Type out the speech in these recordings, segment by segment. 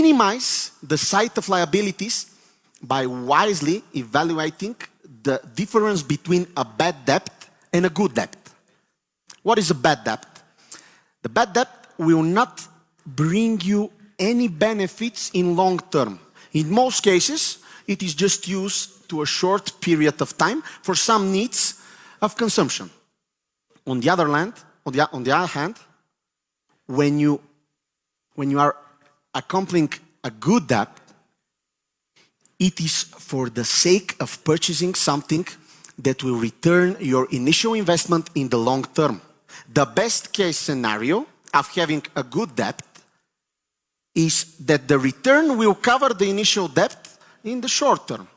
minimize the sight of liabilities by wisely evaluating the difference between a bad debt and a good debt. What is a bad debt? The bad debt will not bring you any benefits in long term. In most cases, it is just used to a short period of time for some needs of consumption. On the other hand, when you are accomplishing a good debt, it is for the sake of purchasing something that will return your initial investment in the long term. The best case scenario of having a good debt is that the return will cover the initial debt in the short term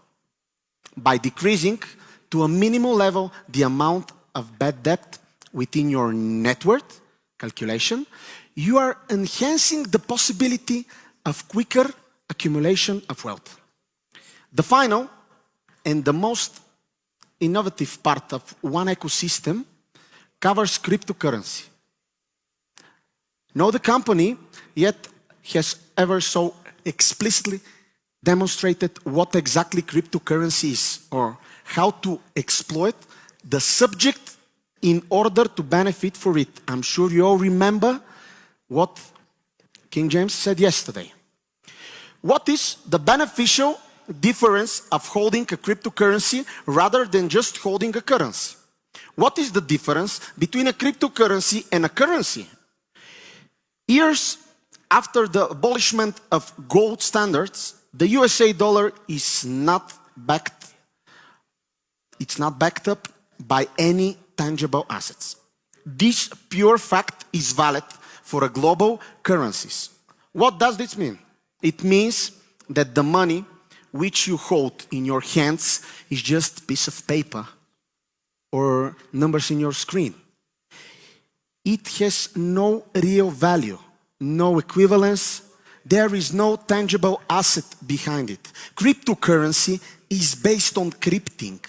by decreasing to a minimal level the amount of bad debt within your net worth calculation. You are enhancing the possibility of quicker accumulation of wealth. The final and the most innovative part of one ecosystem covers cryptocurrency. No other company yet has ever so explicitly demonstrated what exactly cryptocurrency is or how to exploit the subject in order to benefit from it. I'm sure you all remember what King James said yesterday. What is the beneficial difference of holding a cryptocurrency rather than just holding a currency? What is the difference between a cryptocurrency and a currency? Years after the abolishment of gold standards, the USA dollar is not backed up by any tangible assets. This pure fact is valid for global currencies. What does this mean? It means that the money which you hold in your hands is just a piece of paper or numbers in your screen. It has no real value, no equivalence. There is no tangible asset behind it. Cryptocurrency is based on crypting,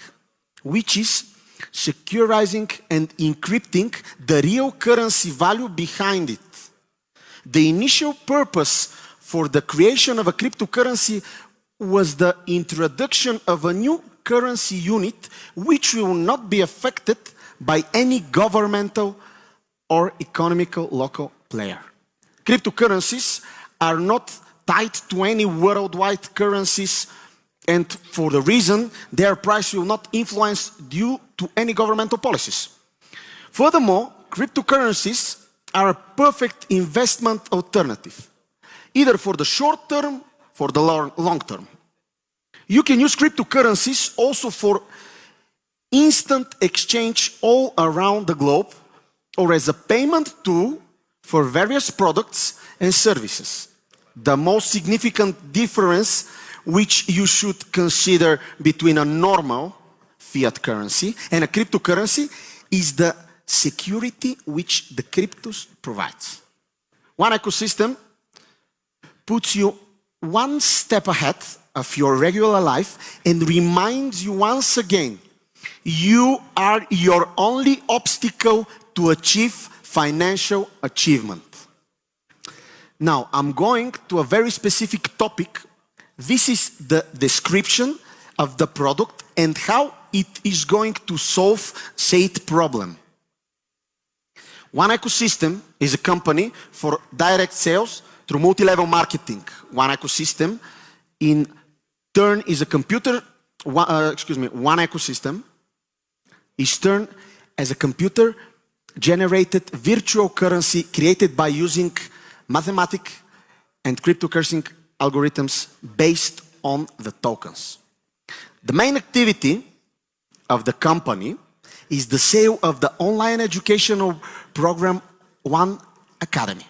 which is securizing and encrypting the real currency value behind it. The initial purpose for the creation of a cryptocurrency was the introduction of a new currency unit which will not be affected by any governmental or economical local player. Cryptocurrencies are not tied to any worldwide currencies, and for the reason their price will not influence due to any governmental policies. Furthermore, cryptocurrencies are a perfect investment alternative, either for the short term, for the long term. You can use cryptocurrencies also for instant exchange all around the globe, or as a payment tool for various products and services. The most significant difference which you should consider between a normal fiat currency and a cryptocurrency is the security which the cryptos provides. One ecosystem puts you one step ahead of your regular life and reminds you once again, you are your only obstacle to achieve financial achievement. Now, I'm going to a very specific topic. This is the description of the product and how it is going to solve said problem. One ecosystem is a company for direct sales through multi-level marketing. One ecosystem in turn is a one ecosystem is turned as a computer-generated virtual currency created by using mathematical and cryptocurrency algorithms based on the tokens. The main activity of the company is the sale of the online educational program One Academy.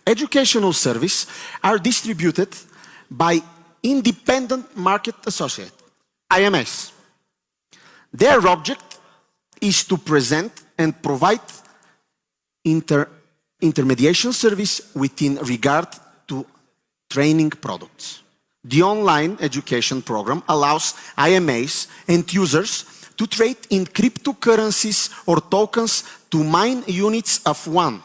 Educational services are distributed by independent market associates, IMAs. Their object is to present and provide intermediation service within regard to training products. The online education program allows IMAs and users to trade in cryptocurrencies or tokens to mine units of one.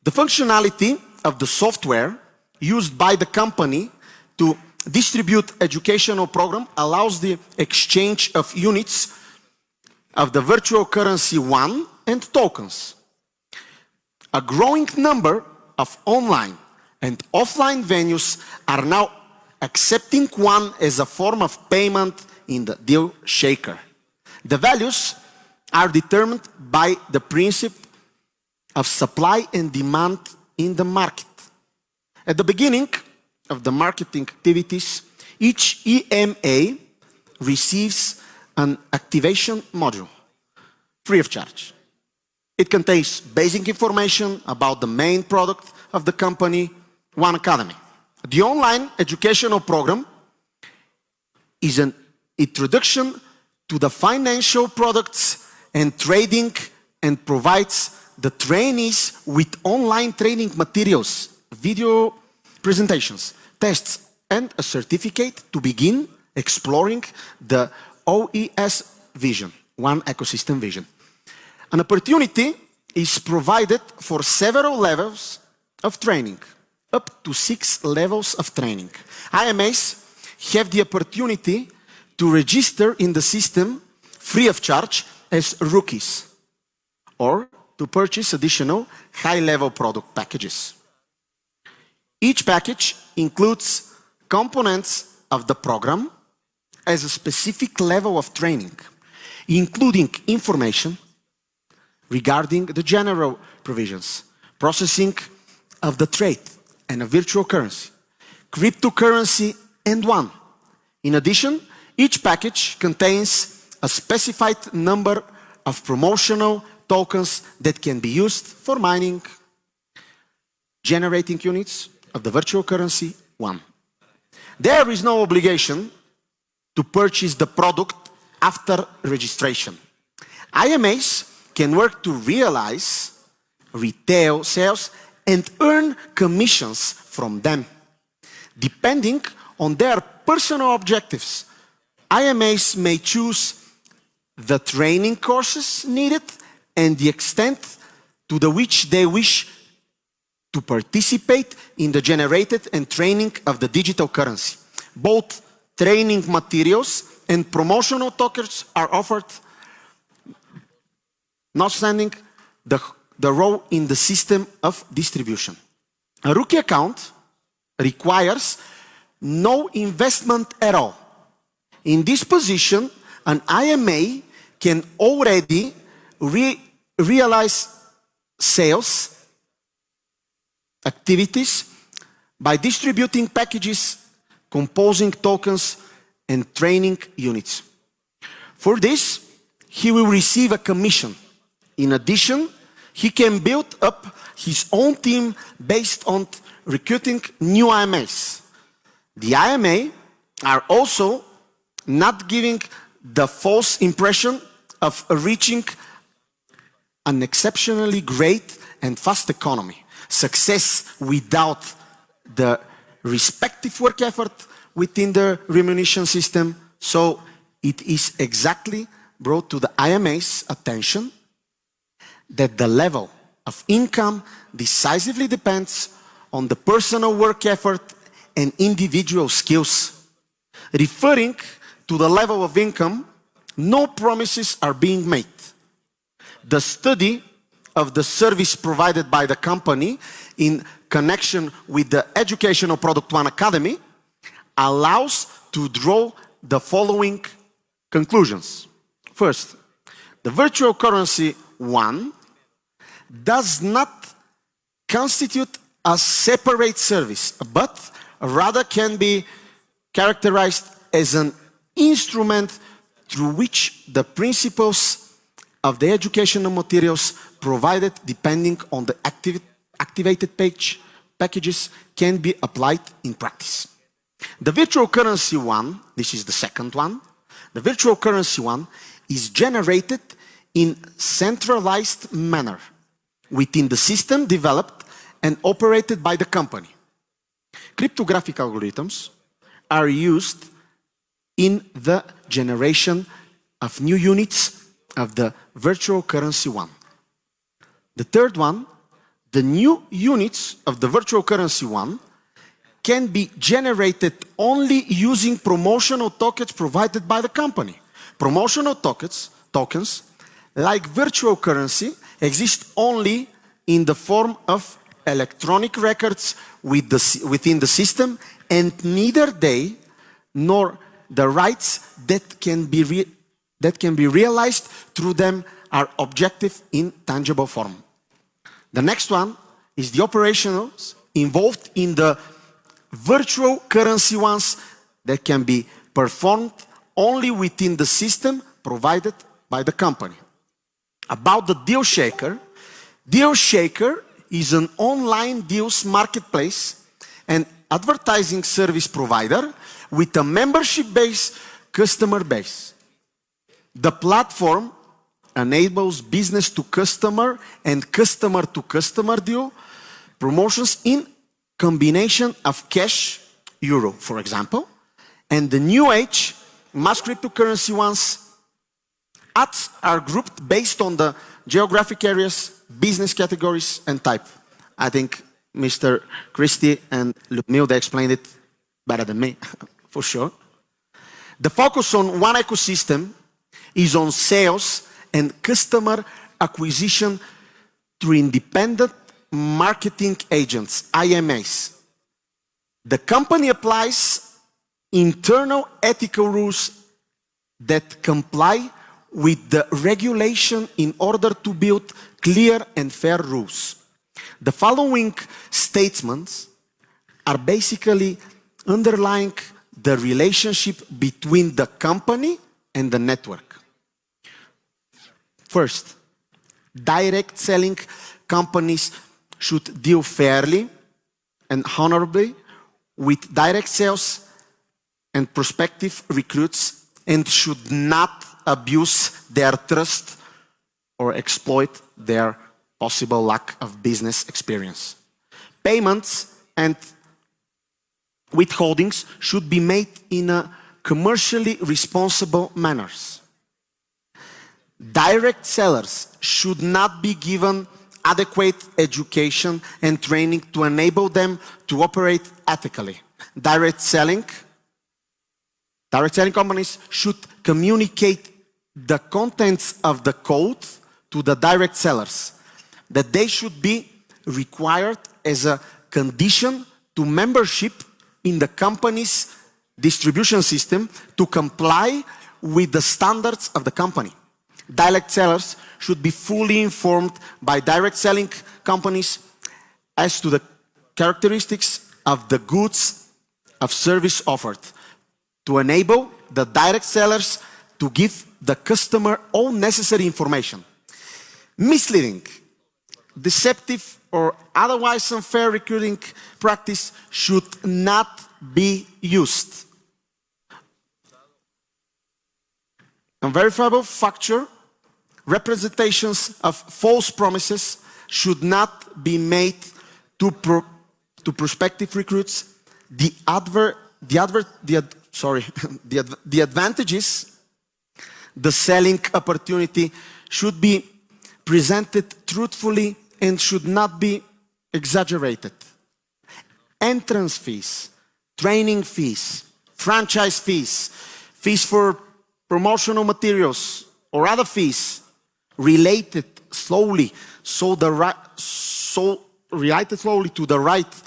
The functionality of the software used by the company to distribute educational program allows the exchange of units of the virtual currency one and tokens. A growing number of online and offline venues are now accepting one as a form of payment in the deal shaker. The values are determined by the principle of supply and demand in the market. At the beginning of the marketing activities, each EMA receives an activation module, free of charge. It contains basic information about the main product of the company, One Academy. The online educational program is an introduction to the financial products and trading and provides the trainees with online training materials, video presentations, tests, and a certificate to begin exploring the OES vision, One Ecosystem vision. An opportunity is provided for several levels of training, up to 6 levels of training. IMAs have the opportunity to register in the system free of charge as rookies or to purchase additional high-level product packages. Each package includes components of the program as a specific level of training, including information regarding the general provisions, processing of the trade and a virtual currency, cryptocurrency, and one. In addition, each package contains a specified number of promotional tokens that can be used for mining, generating units of the virtual currency one. There is no obligation to purchase the product after registration. IMAs can work to realize retail sales and earn commissions from them. Depending on their personal objectives, IMAs may choose the training courses needed and the extent to which they wish to participate in the generated and training of the digital currency. Both training materials and promotional tokens are offered, notwithstanding the role in the system of distribution. A rookie account requires no investment at all. In this position, an IMA can already realize sales activities by distributing packages, composing tokens, and training units. For this, he will receive a commission. In addition, he can build up his own team based on recruiting new IMAs. The IMA are also not giving the false impression of reaching an exceptionally great and fast economy. Success without the respective work effort within the remuneration system. So it is exactly brought to the IMA's attention that the level of income decisively depends on the personal work effort and individual skills. Referring to the level of income, no promises are being made. The study of the service provided by the company in connection with the educational product One Academy allows to draw the following conclusions. First, the virtual currency One does not constitute a separate service, but rather can be characterized as an instrument through which the principles of the educational materials provided depending on the activated packages can be applied in practice. The virtual currency One, this is the second one, the virtual currency One is generated in centralized manner within the system developed and operated by the company. Cryptographic algorithms are used in the generation of new units of the virtual currency One. The third one, the new units of the virtual currency One can be generated only using promotional tokens provided by the company. Promotional tokens, like virtual currency, exist only in the form of electronic records within the system, and neither they nor the rights that can be realized through them are objective in tangible form. The next one is the operationals involved in the virtual currency ones that can be performed only within the system provided by the company. About the Deal Shaker is an online deals marketplace and advertising service provider with a membership-based customer base. The platform enables business to customer and customer to customer deal promotions in combination of cash, euro, for example, and the new age mass cryptocurrency ones. Ads are grouped based on the geographic areas, business categories, and type. I think Mr. Christie and Ludmil, they explained it better than me, for sure. The focus on one ecosystem is on sales and customer acquisition through independent marketing agents, IMAs. The company applies internal ethical rules that comply with the regulation in order to build clear and fair rules. The following statements are basically underlying the relationship between the company and the network. First, direct selling companies should deal fairly and honorably with direct sales and prospective recruits and should not abuse their trust or exploit their possible lack of business experience. Payments and withholdings should be made in a commercially responsible manner. Direct sellers should not be given adequate education and training to enable them to operate ethically. Direct selling companies should communicate the contents of the code to the direct sellers, that they should be required as a condition to membership in the company's distribution system to comply with the standards of the company. Direct sellers should be fully informed by direct selling companies as to the characteristics of the goods of service offered, to enable the direct sellers to give the customer all necessary information. Misleading, deceptive, or otherwise unfair recruiting practice should not be used. Unverifiable facture representations of false promises should not be made to prospective recruits. The advantages, the selling opportunity should be presented truthfully and should not be exaggerated. Entrance fees, training fees, franchise fees, fees for promotional materials, or other fees related slowly to the right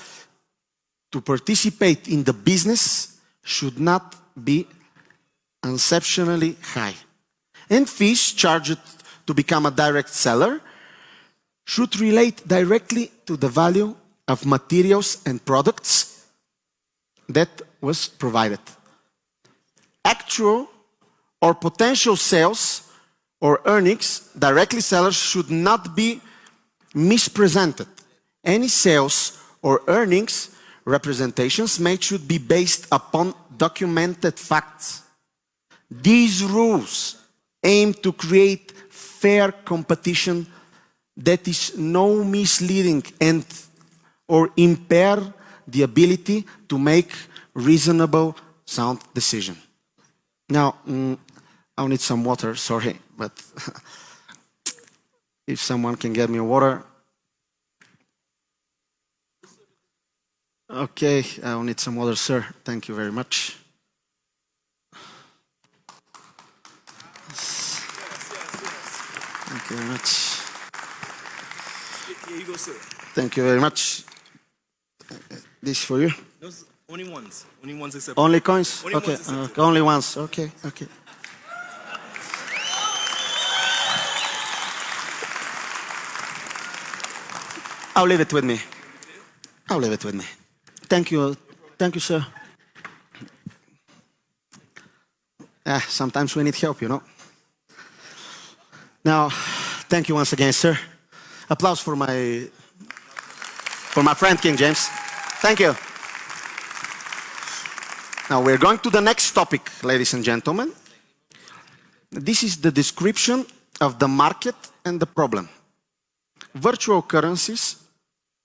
to participate in the business should not be exceptionally high. And fees charged to become a direct seller should relate directly to the value of materials and products that was provided. Actual or potential sales or earnings, directly sellers should not be misrepresented. Any sales or earnings representations made should be based upon documented facts. These rules aim to create fair competition that is no misleading and or impair the ability to make reasonable, sound decision. Now, I'll need some water, sorry, but if someone can get me water. Okay, I'll need some water, sir. Thank you very much. Thank you very much. Here you go, sir. Thank you very much. This for you. Those only ones. Only ones accepted. Only coins? Only okay. ones accepted. Only ones. Okay. Okay. I'll leave it with me. I'll leave it with me. Thank you. Thank you, sir. Sometimes we need help, you know. Now, thank you once again, sir. Applause for my friend, King James. Thank you. Now, we're going to the next topic, ladies and gentlemen. This is the description of the market and the problem. Virtual currencies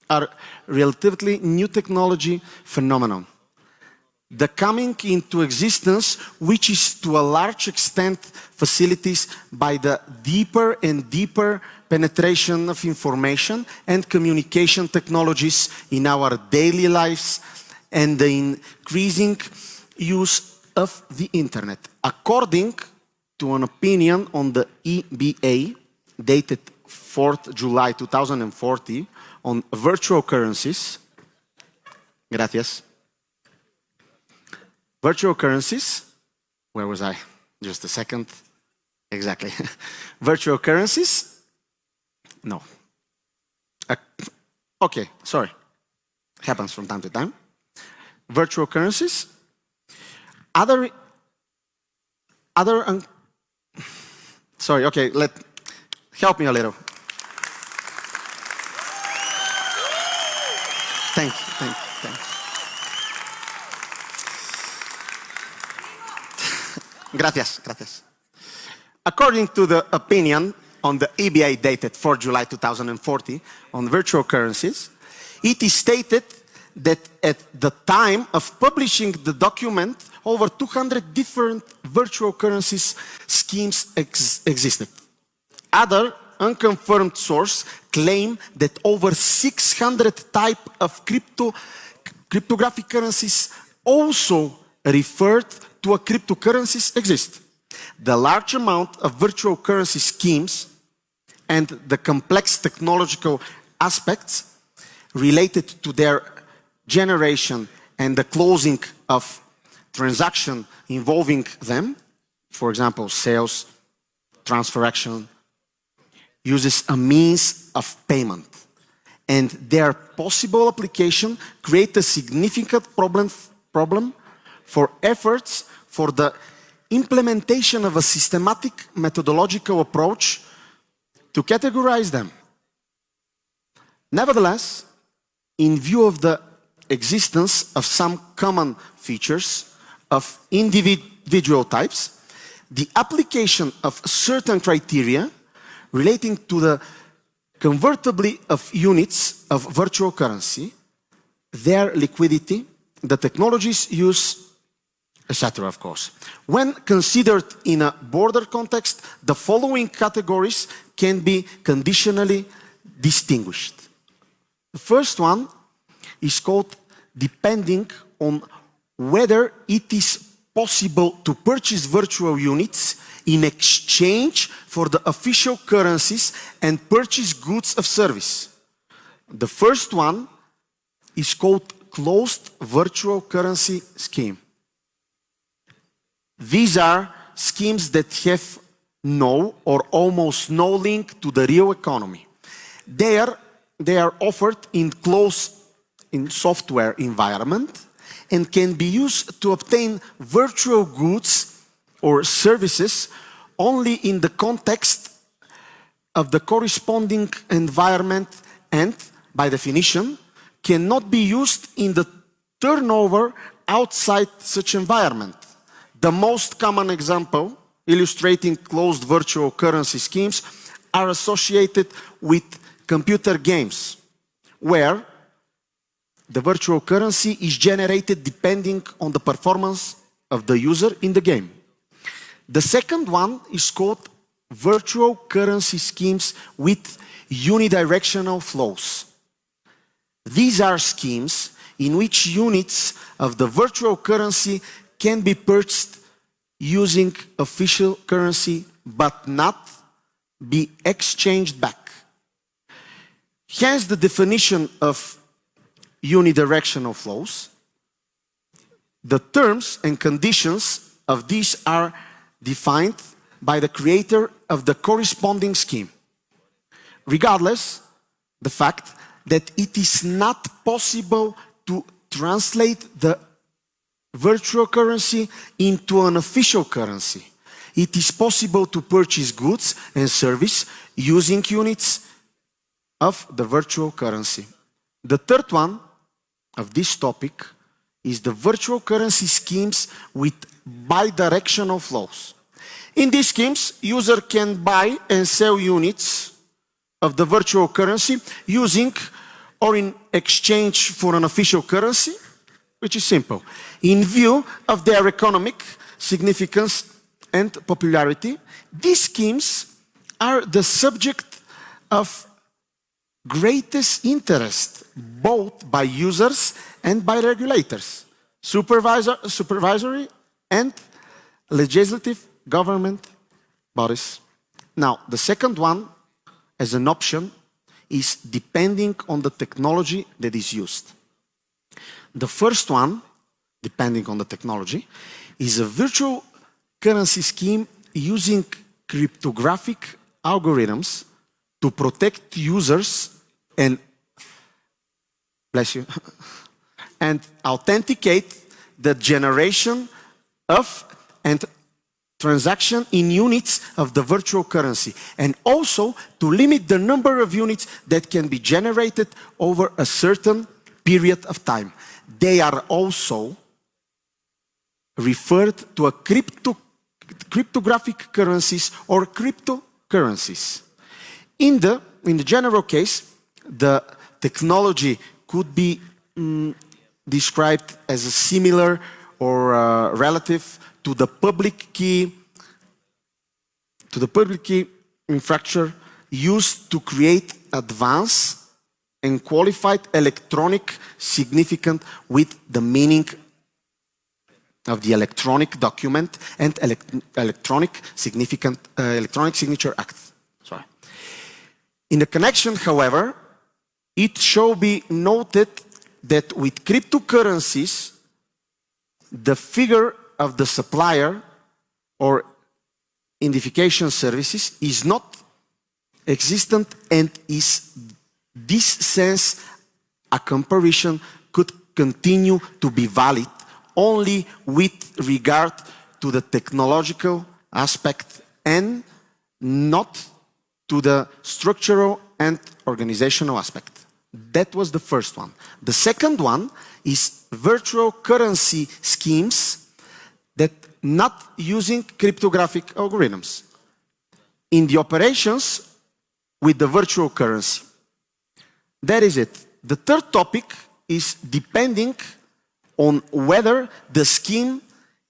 are relatively new technology phenomenon. The coming into existence, which is to a large extent facilitated by the deeper and deeper penetration of information and communication technologies in our daily lives and the increasing use of the internet. According to an opinion on the EBA dated 4th July 2040 on virtual currencies, gracias. Virtual currencies, where was I? Just a second. Exactly. Virtual currencies, no. Okay, sorry. Happens from time to time. Virtual currencies, sorry, okay, help me a little. Thank you, thank you, thank you. Gracias, gracias. According to the opinion on the EBA dated 4 July 2040 on virtual currencies, it is stated that at the time of publishing the document, over 200 different virtual currencies schemes existed. Other unconfirmed sources claim that over 600 types of cryptographic currencies also referred to a cryptocurrencies exist. The large amount of virtual currency schemes and the complex technological aspects related to their generation and the closing of transactions involving them, for example, sales, transfer action, uses a means of payment. And their possible application create a significant problem for efforts for the implementation of a systematic methodological approach to categorize them. Nevertheless, in view of the existence of some common features of individual types, the application of certain criteria relating to the convertibility of units of virtual currency, their liquidity, the technologies used, etc., of course. When considered in a broader context, the following categories can be conditionally distinguished. The first one is called depending on whether it is possible to purchase virtual units in exchange for the official currencies and purchase goods of service. The first one is called closed virtual currency scheme. These are schemes that have no or almost no link to the real economy. They are offered in software environment and can be used to obtain virtual goods or services only in the context of the corresponding environment and, by definition, cannot be used in the turnover outside such environment. The most common example illustrating closed virtual currency schemes are associated with computer games, where the virtual currency is generated depending on the performance of the user in the game. The second one is called virtual currency schemes with unidirectional flows. These are schemes in which units of the virtual currency can be purchased using official currency but not be exchanged back. Hence the definition of unidirectional flows. The terms and conditions of these are defined by the creator of the corresponding scheme, regardless the fact that it is not possible to translate the virtual currency into an official currency. It is possible to purchase goods and services using units of the virtual currency. The third one of this topic is the virtual currency schemes with bidirectional flows. In these schemes, user can buy and sell units of the virtual currency using or in exchange for an official currency, which is simple. In view of their economic significance and popularity, these schemes are the subject of greatest interest both by users and by regulators, supervisory and legislative government bodies. Now, the second one, as an option, is depending on the technology that is used. The first one, depending on the technology, is a virtual currency scheme using cryptographic algorithms to protect users and, bless you, and authenticate the generation of and transaction in units of the virtual currency, and also to limit the number of units that can be generated over a certain period of time. They are also referred to as cryptographic currencies or cryptocurrencies. In the general case, the technology could be described as a similar or relative to the public key infrastructure used to create advanced and qualified electronic significant with the meaning of the electronic document and electronic signature act. Sorry. In the connection, however, it shall be noted that with cryptocurrencies, the figure of the supplier or identification services is not existent, and is this sense a comparison could continue to be valid only with regard to the technological aspect and not to the structural and organizational aspect. That was the first one. The second one is virtual currency schemes that not using cryptographic algorithms in the operations with the virtual currency. That is it. The third topic is depending on whether the scheme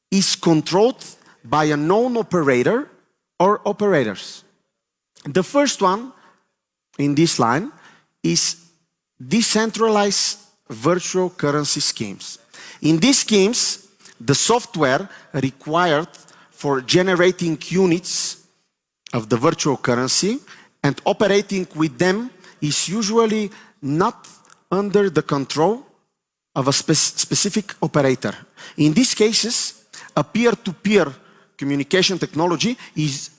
is controlled by a known operator or operators. The first one in this line is decentralized virtual currency schemes. In these schemes, the software required for generating units of the virtual currency and operating with them is usually not under the control of a specific operator. In these cases, a peer-to-peer communication technology is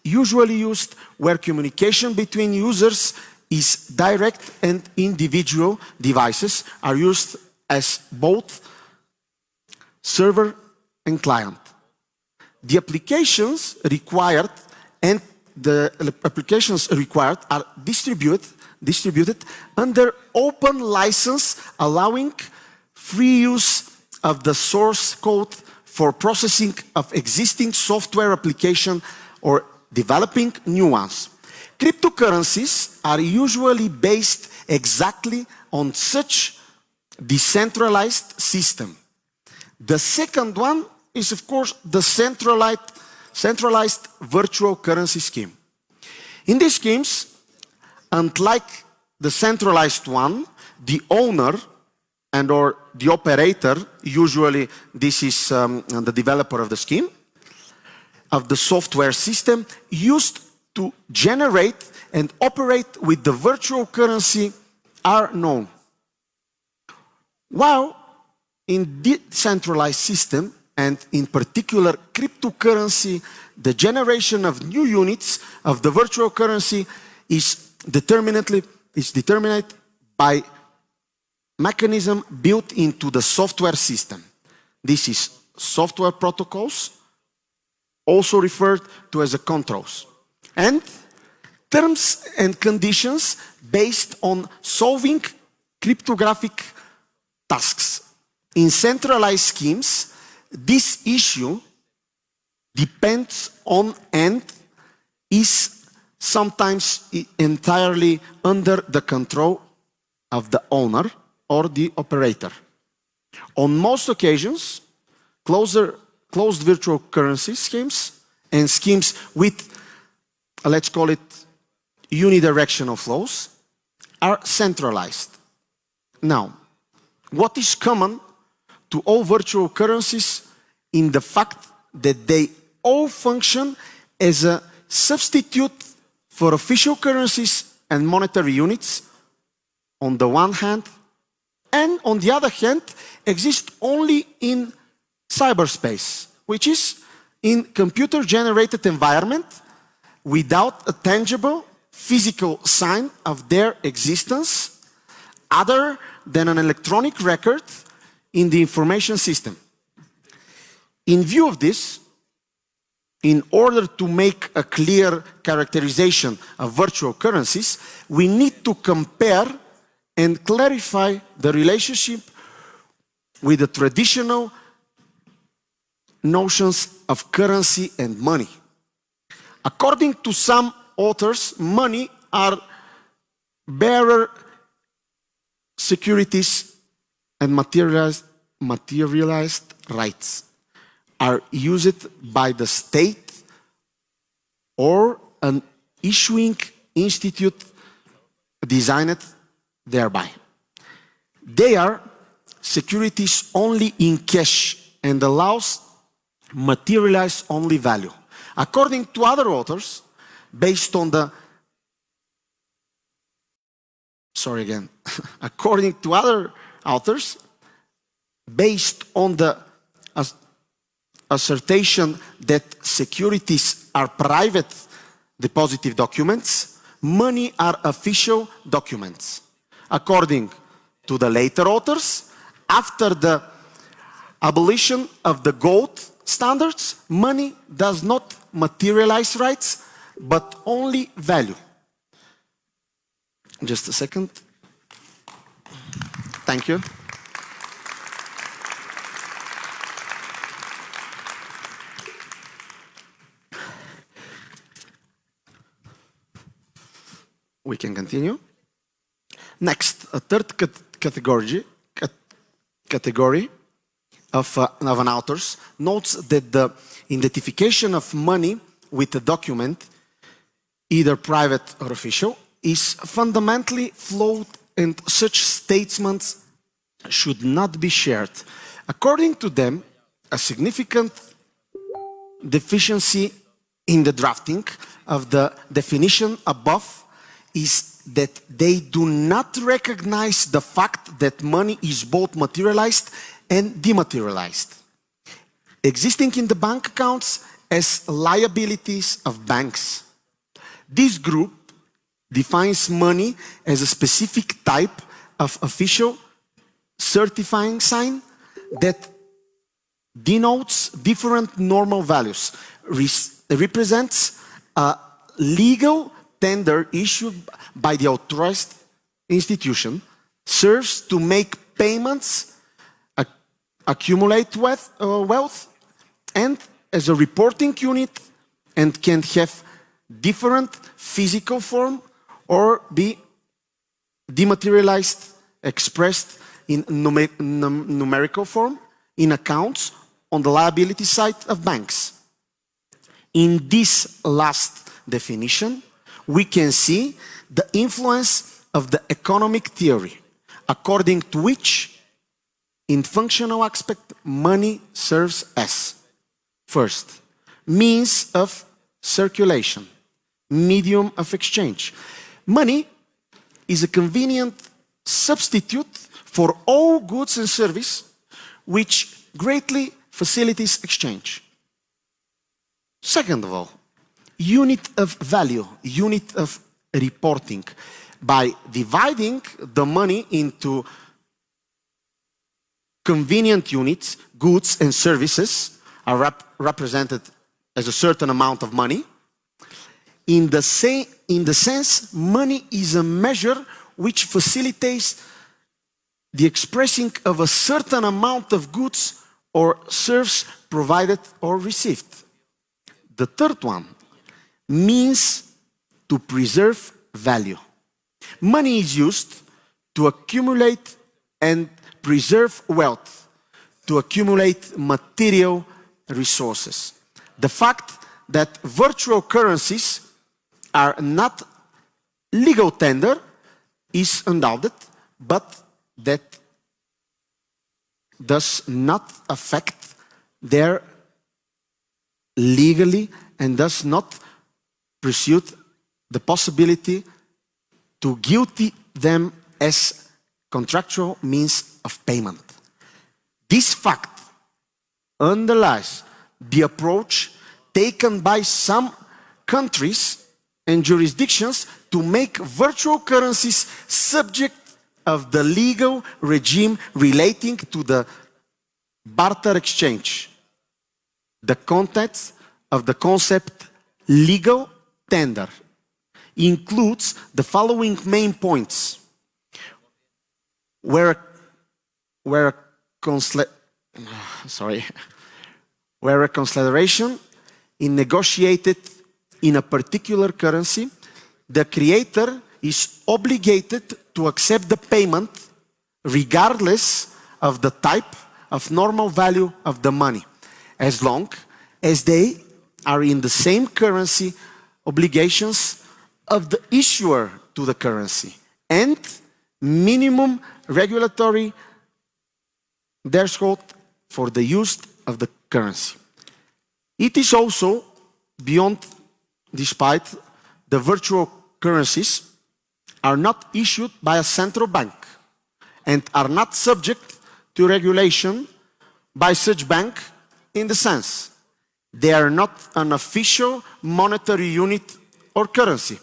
usually used where communication between users is direct and individual devices are used as both server and client. The applications required are distributed under open license, allowing free use of the source code for processing of existing software application or developing new ones. Cryptocurrencies are usually based exactly on such decentralized system. The second one is, of course, the centralized virtual currency scheme. In these schemes, unlike the centralized one, the owner and or the operator, usually this is the developer of the scheme, of the software system used to generate and operate with the virtual currency are known. While in decentralized system, and in particular cryptocurrency, the generation of new units of the virtual currency is determined by mechanism built into the software system. This is software protocols, also referred to as controls, and terms and conditions based on solving cryptographic tasks. In centralized schemes, this issue depends on and is sometimes entirely under the control of the owner or the operator. On most occasions, closed virtual currency schemes and schemes with, let's call it, unidirectional flows are centralized. Now, what is common to all virtual currencies in the fact that they all function as a substitute for official currencies and monetary units on the one hand, and on the other hand, exist only in cyberspace, which is in computer-generated environment without a tangible physical sign of their existence other than an electronic record in the information system. In view of this, in order to make a clear characterization of virtual currencies, we need to compare and clarify the relationship with the traditional notions of currency and money. According to some authors, money are bearer securities and materialized rights are used by the state or an issuing institute designed thereby. They are securities only in cash and allows materialized only value. According to other authors, based on the according to other authors, based on the assertion that securities are private depositive documents, money are official documents. According to the later authors, after the abolition of the gold standards, money does not materialize rights, but only value. Just a second. Thank you. We can continue. Next, a third category of an author notes that the identification of money with a document, either private or official, is fundamentally flawed and such statements should not be shared. According to them, a significant deficiency in the drafting of the definition above is that they do not recognize the fact that money is both materialized and dematerialized, existing in the bank accounts as liabilities of banks. This group defines money as a specific type of official certifying sign that denotes different normal values, represents a legal tender issued by the authorized institution, serves to make payments, accumulate wealth, and as a reporting unit, and can have different physical form or be dematerialized, expressed in numerical form in accounts on the liability side of banks. In this last definition, we can see the influence of the economic theory, according to which In functional aspect, money serves as, first, means of circulation, medium of exchange. Money is a convenient substitute for all goods and service, which greatly facilitates exchange. Second of all, unit of value, unit of reporting. By dividing the money into convenient units, goods and services are represented as a certain amount of money. In the sense, money is a measure which facilitates the expressing of a certain amount of goods or service provided or received. The third one, means to preserve value. Money is used to accumulate and preserve wealth, to accumulate material resources. The fact that virtual currencies are not legal tender is undoubted, but that does not affect their legally and does not pursue the possibility to guilty them as contractual means of payment. This fact underlies the approach taken by some countries and jurisdictions to make virtual currencies subject of the legal regime relating to the barter exchange. The context of the concept legal tender includes the following main points. Where a consideration is negotiated in a particular currency, the creator is obligated to accept the payment regardless of the type of normal value of the money, as long as they are in the same currency obligations of the issuer to the currency and minimum regulatory threshold for the use of the currency. It is also beyond, despite the virtual currencies are not issued by a central bank and are not subject to regulation by such bank in the sense they are not an official monetary unit or currency.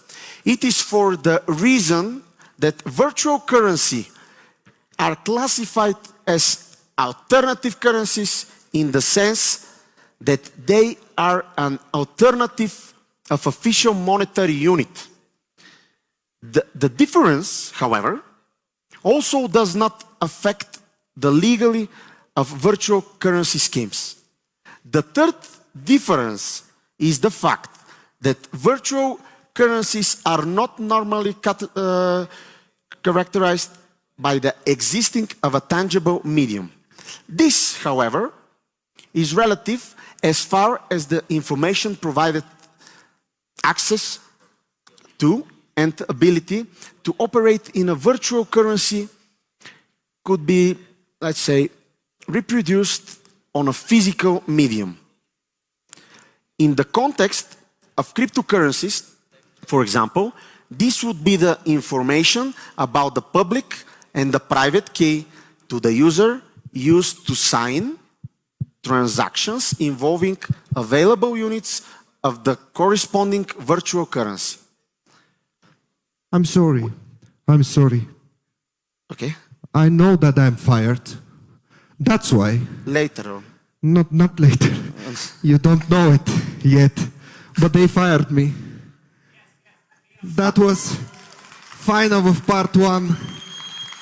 It is for the reason that virtual currency are classified as alternative currencies in the sense that they are an alternative of official monetary unit. The difference, however, also does not affect the legality of virtual currency schemes. The third difference is the fact that virtual currencies are not normally characterized by the existing of a tangible medium. This, however, is relative as far as the information provided access to and ability to operate in a virtual currency could be, let's say, reproduced on a physical medium. In the context of cryptocurrencies, for example, this would be the information about the public and the private key to the user used to sign transactions involving available units of the corresponding virtual currency. I'm sorry. Okay. I know that I'm fired. That's why. Later on. Not later. You don't know it yet. But they fired me. That was final of part 1.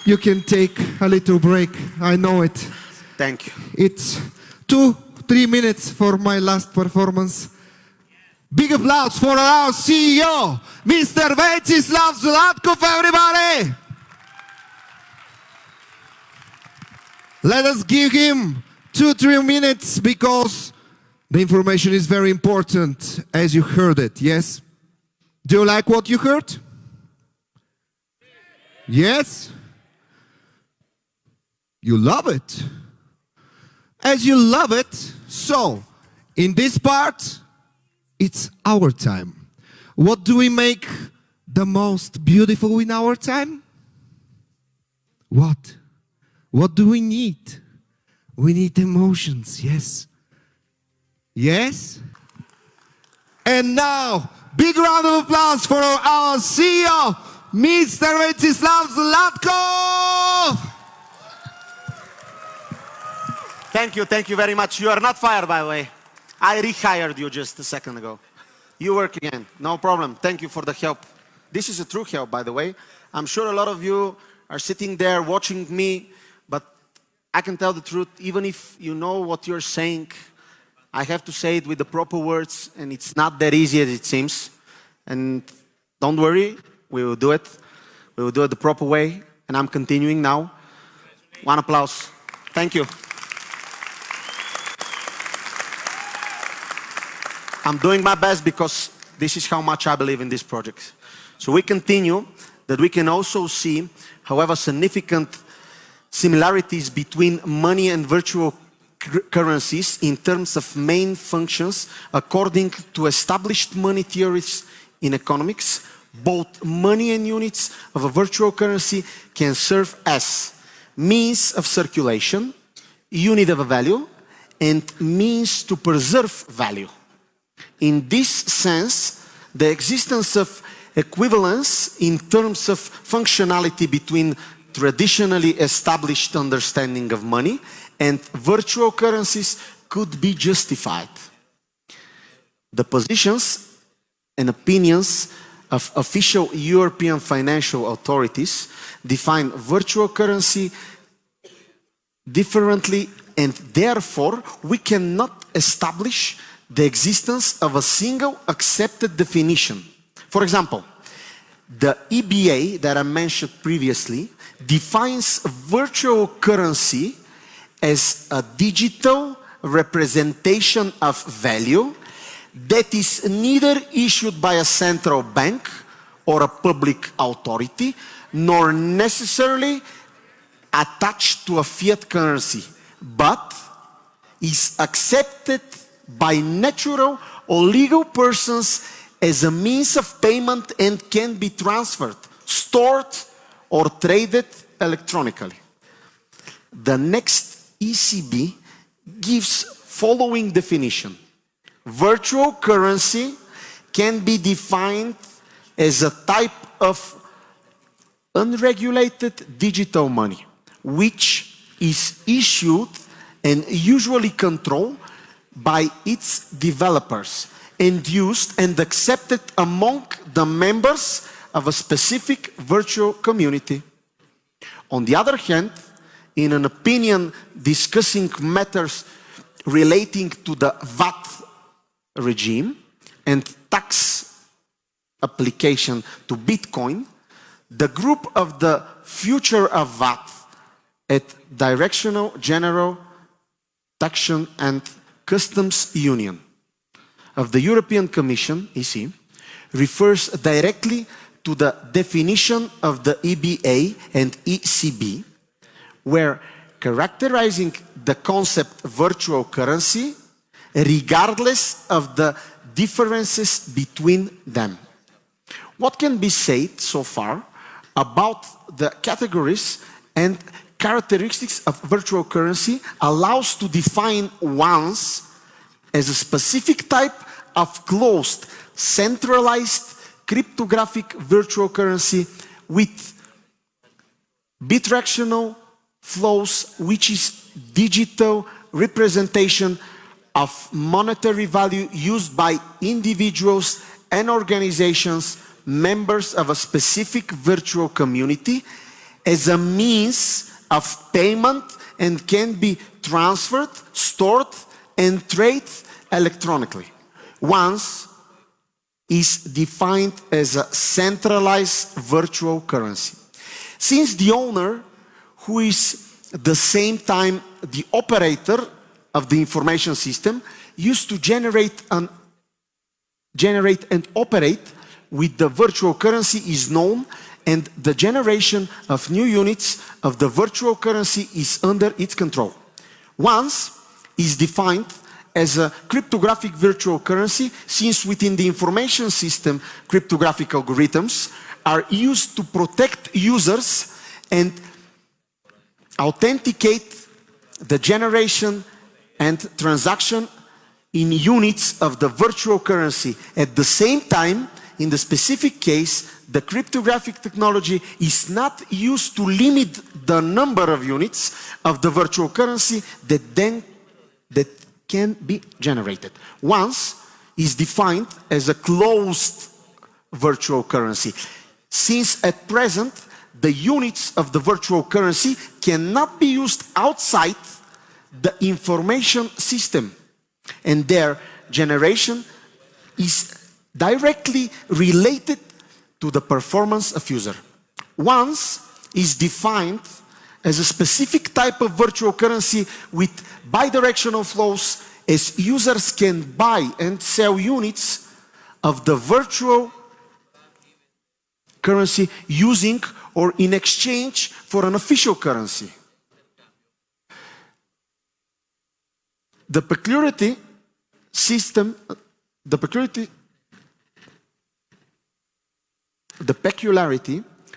You can take a little break. I know it. Thank you. It's 2-3 minutes for my last performance. Big applause for our CEO, Mr. Ventsislav Zlatkov, everybody! Let us give him 2-3 minutes because the information is very important as you heard it, yes? Do you like what you heard? Yes? You love it. As you love it, so in this part, it's our time. What do we make the most beautiful in our time? What? What do we need? We need emotions, yes. Yes? And now, big round of applause for our CEO, Mr. Ventsislav Zlatkov! Thank you very much. You are not fired, by the way. I rehired you just a second ago. You work again, no problem. Thank you for the help. This is a true help, by the way. I'm sure a lot of you are sitting there watching me, but I can tell the truth, even if you know what you're saying, I have to say it with the proper words, and it's not that easy as it seems. And don't worry, we will do it. We will do it the proper way, and I'm continuing now. One applause. Thank you. I'm doing my best because this is how much I believe in this project. So we continue, that we can also see, however, significant similarities between money and virtual currencies in terms of main functions according to established money theories in economics. Both money and units of a virtual currency can serve as means of circulation, unit of a value, and means to preserve value. In this sense, the existence of equivalence in terms of functionality between traditionally established understanding of money and virtual currencies could be justified. The positions and opinions of official European financial authorities define virtual currency differently, and therefore we cannot establish the existence of a single accepted definition. For example, the EBA that I mentioned previously defines virtual currency as a digital representation of value that is neither issued by a central bank or a public authority, nor necessarily attached to a fiat currency, but is accepted by natural or legal persons as a means of payment and can be transferred, stored, or traded electronically. The next ECB gives following definition. Virtual currency can be defined as a type of unregulated digital money, which is issued and usually controlled by its developers and used and accepted among the members of a specific virtual community. On the other hand, in an opinion discussing matters relating to the VAT regime and tax application to Bitcoin, the group of the future of VAT at Directional General Taxation and Customs Union of the European Commission, EC, refers directly to the definition of the EBA and ECB, where characterizing the concept virtual currency regardless of the differences between them. What can be said so far about the categories and characteristics of virtual currency allows to define once as a specific type of closed, centralized, cryptographic virtual currency with bidirectional flows, which is digital representation of monetary value used by individuals and organizations, members of a specific virtual community, as a means of payment and can be transferred, stored, and traded electronically. Once is defined as a centralized virtual currency. Since the owner, who is at the same time the operator of the information system, used to generate and operate with the virtual currency, is known and the generation of new units of the virtual currency is under its control. Once is defined as a cryptographic virtual currency, since within the information system, cryptographic algorithms are used to protect users and authenticate the generation and transaction in units of the virtual currency. At the same time, in the specific case, the cryptographic technology is not used to limit the number of units of the virtual currency that can be generated. Once is defined as a closed virtual currency, since at present the units of the virtual currency cannot be used outside the information system, and their generation is directly related to the performance of user. Once is defined as a specific type of virtual currency with bidirectional flows, as users can buy and sell units of the virtual currency using or in exchange for an official currency. The peculiarity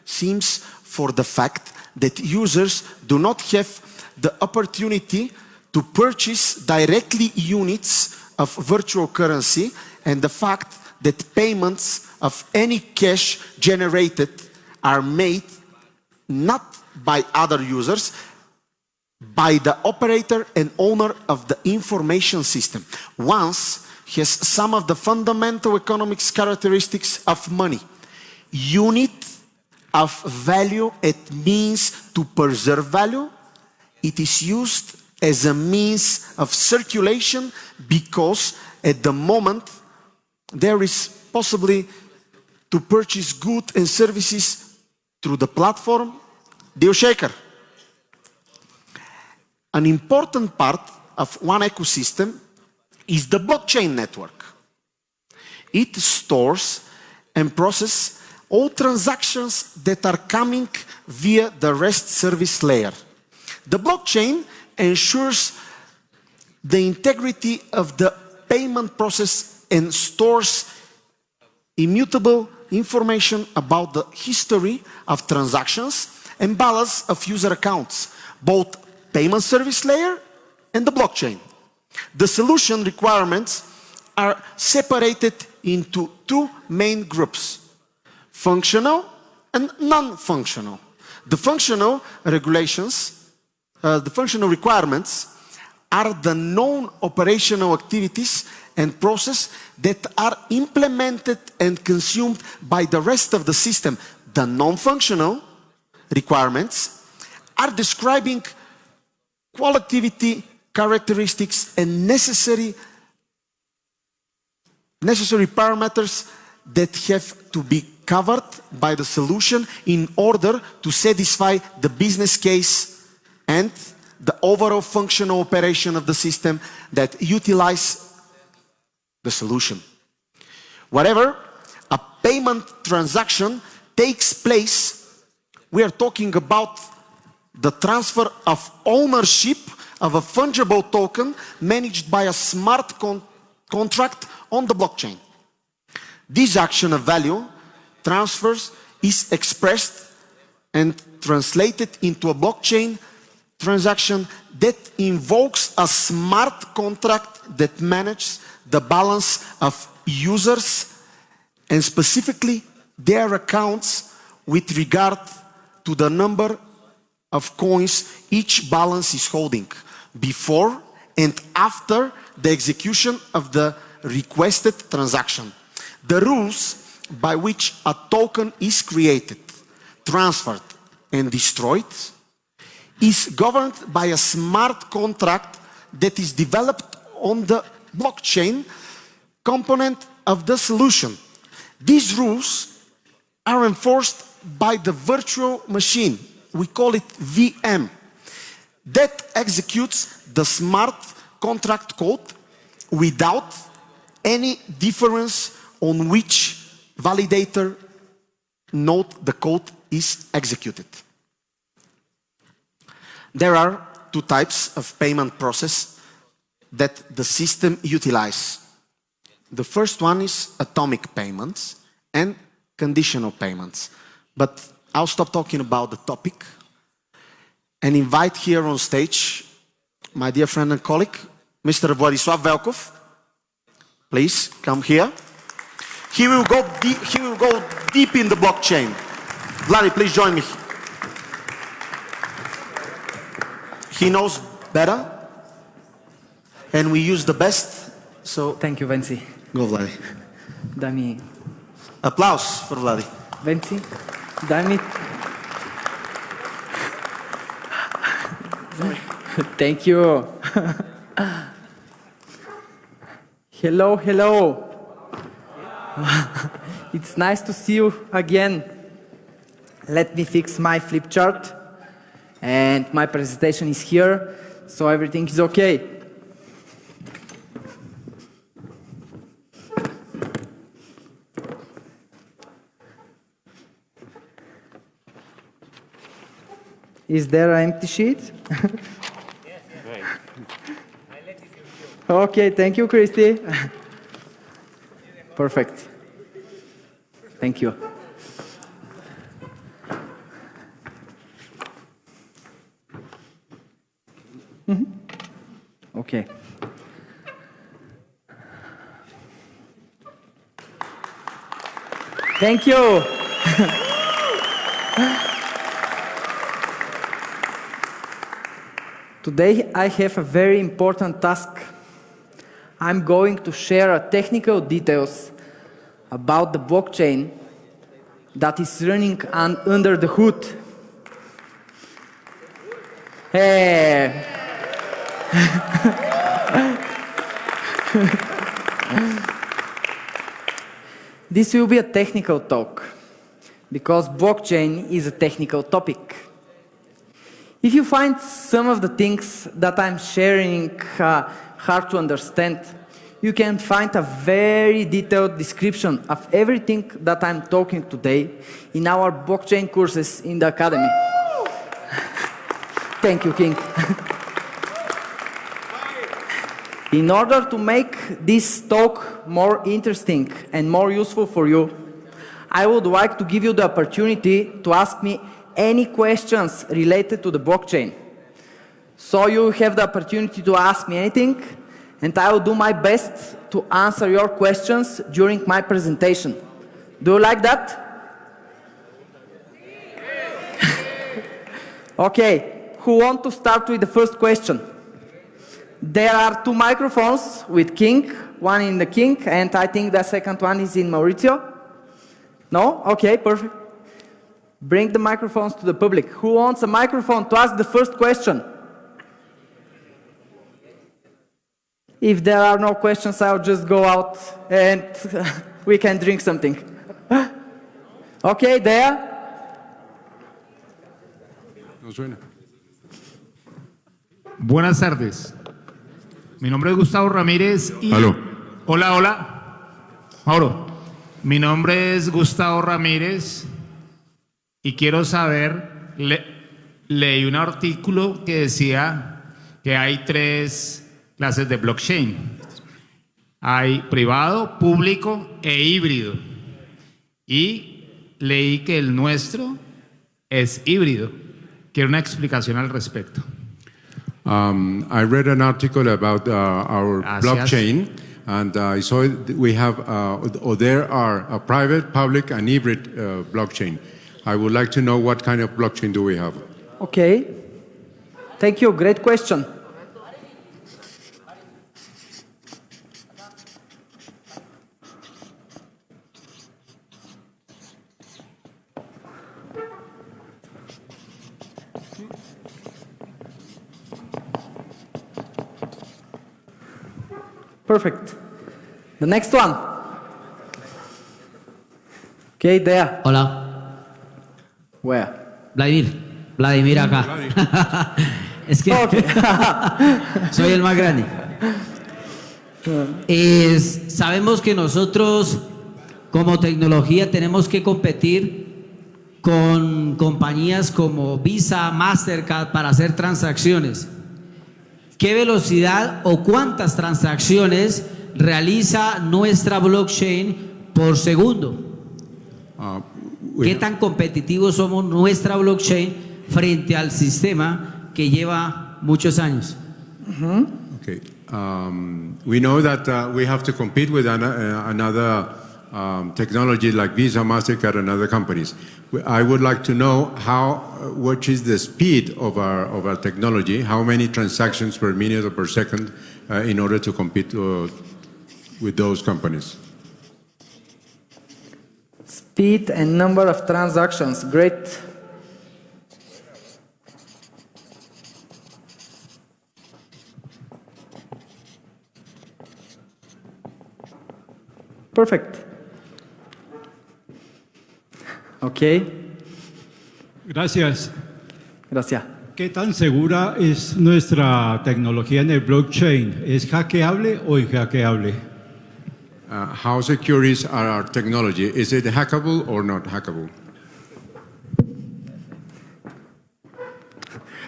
seems for the fact that users do not have the opportunity to purchase directly units of virtual currency, and the fact that payments of any cash generated are made not by other users, by the operator and owner of the information system. Once has some of the fundamental economics characteristics of money. Unit of value, it means to preserve value. It is used as a means of circulation because at the moment there is possibly to purchase goods and services through the platform, deal shaker. An important part of one ecosystem is the blockchain network. It stores and processes all transactions that are coming via the REST service layer. The blockchain ensures the integrity of the payment process and stores immutable information about the history of transactions and balance of user accounts, both payment service layer and the blockchain. The solution requirements are separated into two main groups: functional and non-functional. The functional requirements are the known operational activities and process that are implemented and consumed by the rest of the system. The non-functional requirements are describing qualitative characteristics and necessary parameters that have to be covered by the solution in order to satisfy the business case and the overall functional operation of the system that utilize the solution. Wherever a payment transaction takes place, we are talking about the transfer of ownership of a fungible token managed by a smart contract on the blockchain. This action of value transfers is expressed and translated into a blockchain transaction that invokes a smart contract that manages the balance of users and specifically their accounts with regard to the number of coins each balance is holding before and after the execution of the requested transaction. The rules by which a token is created, transferred, and destroyed is governed by a smart contract that is developed on the blockchain component of the solution. These rules are enforced by the virtual machine, we call it VM, that executes the smart contract code without any difference on which validator node the code is executed. There are two types of payment process that the system utilizes. The first one is atomic payments and conditional payments. But I'll stop talking about the topic and invite here on stage my dear friend and colleague, Mr. Ventsislav Zlatkov. Please come here. He will go deep in the blockchain. Vladi, please join me. He knows better, and we use the best. So thank you, Venci. Go, Vladi. Dami. Applause for Vladi. Venci, dami. Thank you. Hello, hello. It's nice to see you again. Let me fix my flip chart. And my presentation is here, so everything is okay. Is there an empty sheet? Yes, right. I let it with you. Okay, thank you, Christy. Perfect. Thank you. Okay. Thank you. Today I have a very important task. I'm going to share technical details about the blockchain that is running under the hood. Hey. This will be a technical talk, because blockchain is a technical topic. If you find some of the things that I'm sharing hard to understand, you can find a very detailed description of everything that I'm talking today in our blockchain courses in the academy. Thank you, King. In order to make this talk more interesting and more useful for you, I would like to give you the opportunity to ask me any questions related to the blockchain. So you have the opportunity to ask me anything, and I will do my best to answer your questions during my presentation. Do you like that? Okay, who wants to start with the first question? There are two microphones with King, one in the King, and I think the second one is in Mauricio. No? Okay, perfect. Bring the microphones to the public. Who wants a microphone to ask the first question? If there are no questions, I'll just go out and we can drink something. Okay, there. No suena. Buenas tardes. Mi nombre es Gustavo Ramírez y... Aló. Hola, hola. Mauro. Mi nombre es Gustavo Ramírez y quiero saber, leí un artículo que decía que hay 3 clases de blockchain. Hay privado, público e híbrido. Y leí que el nuestro es híbrido. Quiero una explicación al respecto. I read an article about our blockchain, and I saw we have, or there are a private, public, and hybrid blockchain. I would like to know what kind of blockchain do we have? Okay. Thank you. Great question. Perfect. The next one. Okay, there. Hola. Where? Vladimir acá. Es que soy el más grande. Sabemos que nosotros como tecnología tenemos que competir con compañías como Visa, Mastercard para hacer transacciones. ¿Qué velocidad o cuántas transacciones realiza nuestra blockchain por segundo? ¿Qué tan competitivos somos nuestra blockchain frente al sistema que lleva muchos años? Okay. We know that we have to compete with another technology like Visa, MasterCard, and other companies. I would like to know what is the speed of our technology, how many transactions per minute or per second in order to compete with those companies. Speed and number of transactions, great. Perfect. Ok. Gracias. Gracias. ¿Qué tan segura es nuestra tecnología en el blockchain? ¿Es hackeable o inhackeable? How secure is our technology? Is it hackable or not hackable?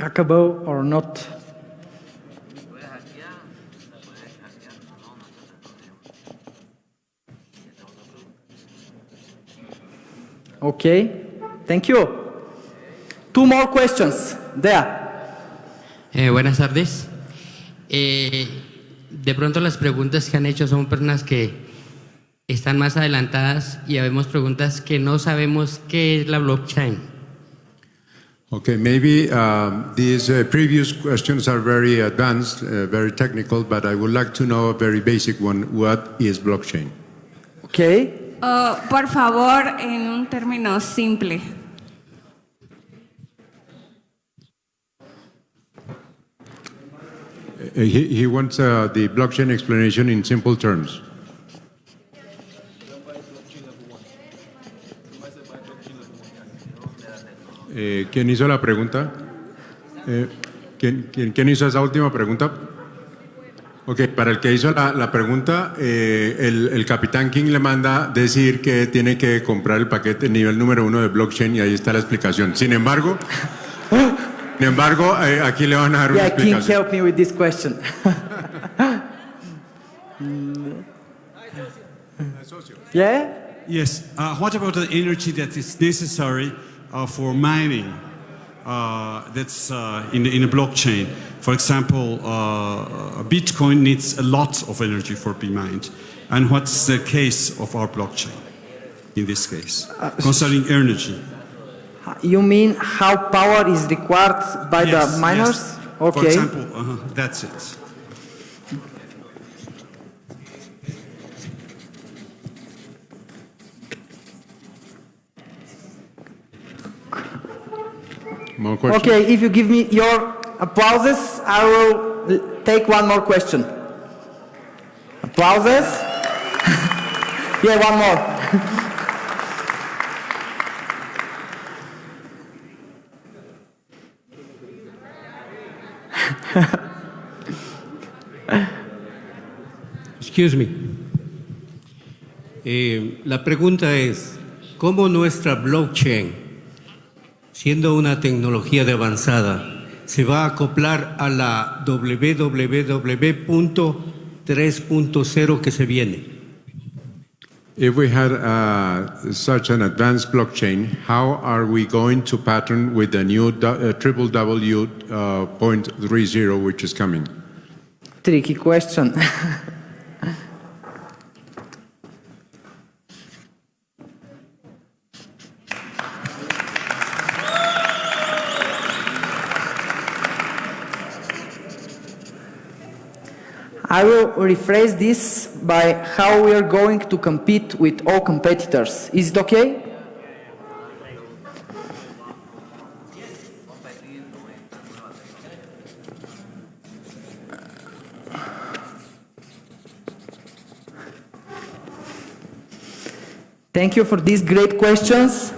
Hackable or not? Okay, thank you. Two more questions. There. Buenas tardes. De pronto las preguntas que han hecho son personas que están más adelantadas y habemos preguntas que no sabemos qué es la blockchain. Okay, maybe these previous questions are very advanced, very technical, but I would like to know a very basic one. What is blockchain? Okay. Por favor, en un término simple. He wants the blockchain explanation in simple terms. ¿Quién hizo la pregunta? ¿Quién hizo esa última pregunta? Ok, para el que hizo la pregunta, el capitán King le manda decir que tiene que comprar el paquete nivel número 1 de blockchain y ahí está la explicación. Sin embargo, aquí le van a dar una explicación. King, help me with this question. Yeah? Yes. What about the energy that is necessary for mining? That's in a blockchain. For example, Bitcoin needs a lot of energy for being mined. And what's the case of our blockchain in this case, concerning energy? You mean how power is required by the miners? Yes. Okay. For example, that's it. More questions? Okay, if you give me your applauses, I will take one more question. Applauses? Yeah, one more. Excuse me. La pregunta es, ¿cómo nuestra blockchain, siendo una tecnología de avanzada, se va a acoplar a la www.3.0 que se viene? If we had such an advanced blockchain, how are we going to pattern with the new www.30, which is coming? Tricky question. I will rephrase this by how we are going to compete with all competitors. Is it okay? Thank you for these great questions.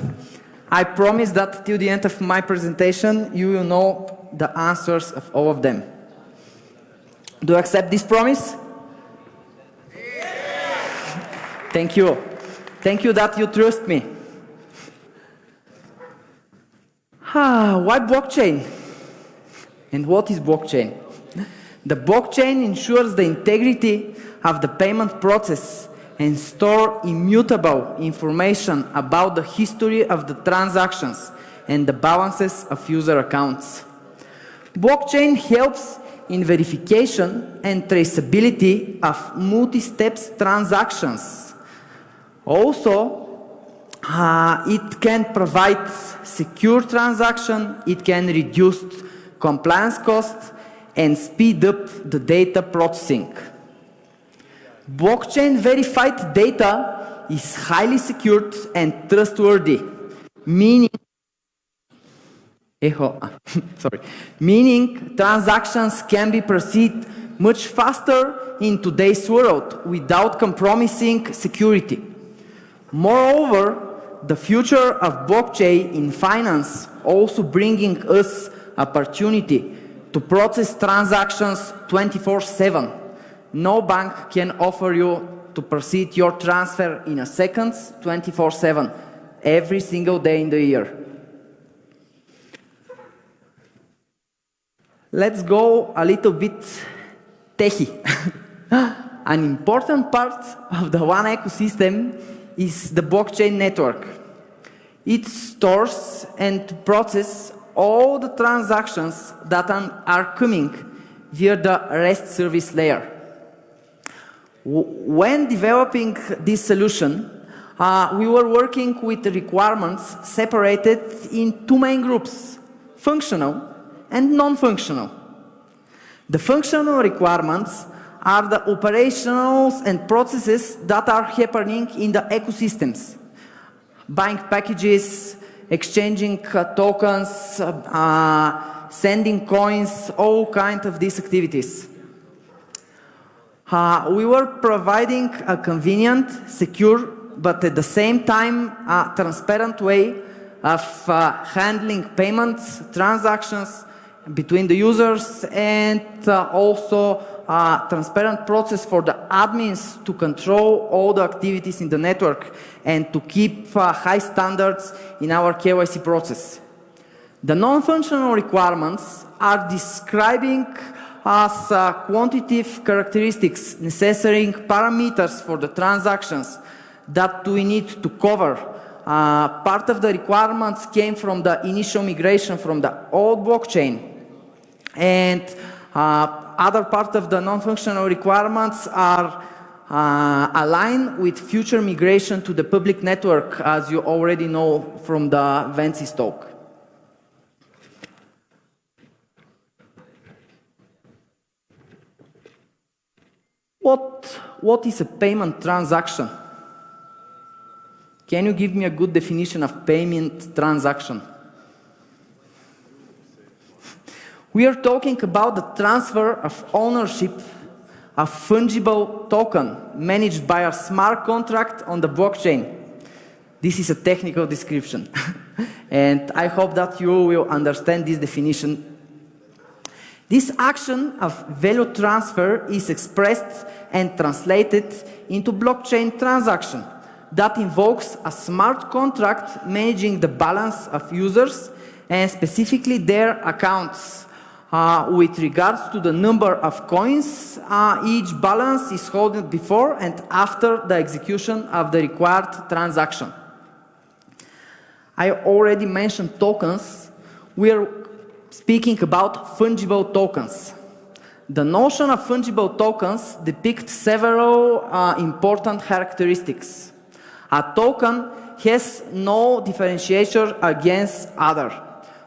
I promise that till the end of my presentation, you will know the answers of all of them. Do you accept this promise? Thank you. Thank you that you trust me. Why blockchain? And what is blockchain? The blockchain ensures the integrity of the payment process and store immutable information about the history of the transactions and the balances of user accounts. Blockchain helps in verification and traceability of multi-step transactions. Also, it can provide secure transaction, it can reduce compliance costs, and speed up the data processing. Blockchain verified data is highly secured and trustworthy, meaning transactions can be proceeded much faster in today's world without compromising security. Moreover, the future of blockchain in finance also bringing us opportunity to process transactions 24/7. No bank can offer you to proceed your transfer in a second, 24/7, every single day in the year. Let's go a little bit techy. An important part of the one ecosystem is the blockchain network. It stores and processes all the transactions that are coming via the REST service layer. When developing this solution, we were working with the requirements separated in two main groups, functional and non-functional. The functional requirements are the operationals and processes that are happening in the ecosystems. Buying packages, exchanging tokens, sending coins, all kinds of these activities. We were providing a convenient, secure, but at the same time transparent way of handling payments, transactions between the users, and also a transparent process for the admins to control all the activities in the network and to keep high standards in our KYC process. The non-functional requirements are describing as quantitative characteristics, necessary parameters for the transactions that we need to cover. Part of the requirements came from the initial migration from the old blockchain, and other part of the non-functional requirements are aligned with future migration to the public network, as you already know from the Ventsislav talk. What is a payment transaction? Can you give me a good definition of payment transaction? We are talking about the transfer of ownership of fungible token managed by a smart contract on the blockchain. This is a technical description, and I hope that you will understand this definition. This action of value transfer is expressed and translated into blockchain transaction that invokes a smart contract managing the balance of users and specifically their accounts. With regards to the number of coins, each balance is held before and after the execution of the required transaction. I already mentioned tokens. We are speaking about fungible tokens. The notion of fungible tokens depicts several important characteristics. A token has no differentiator against other,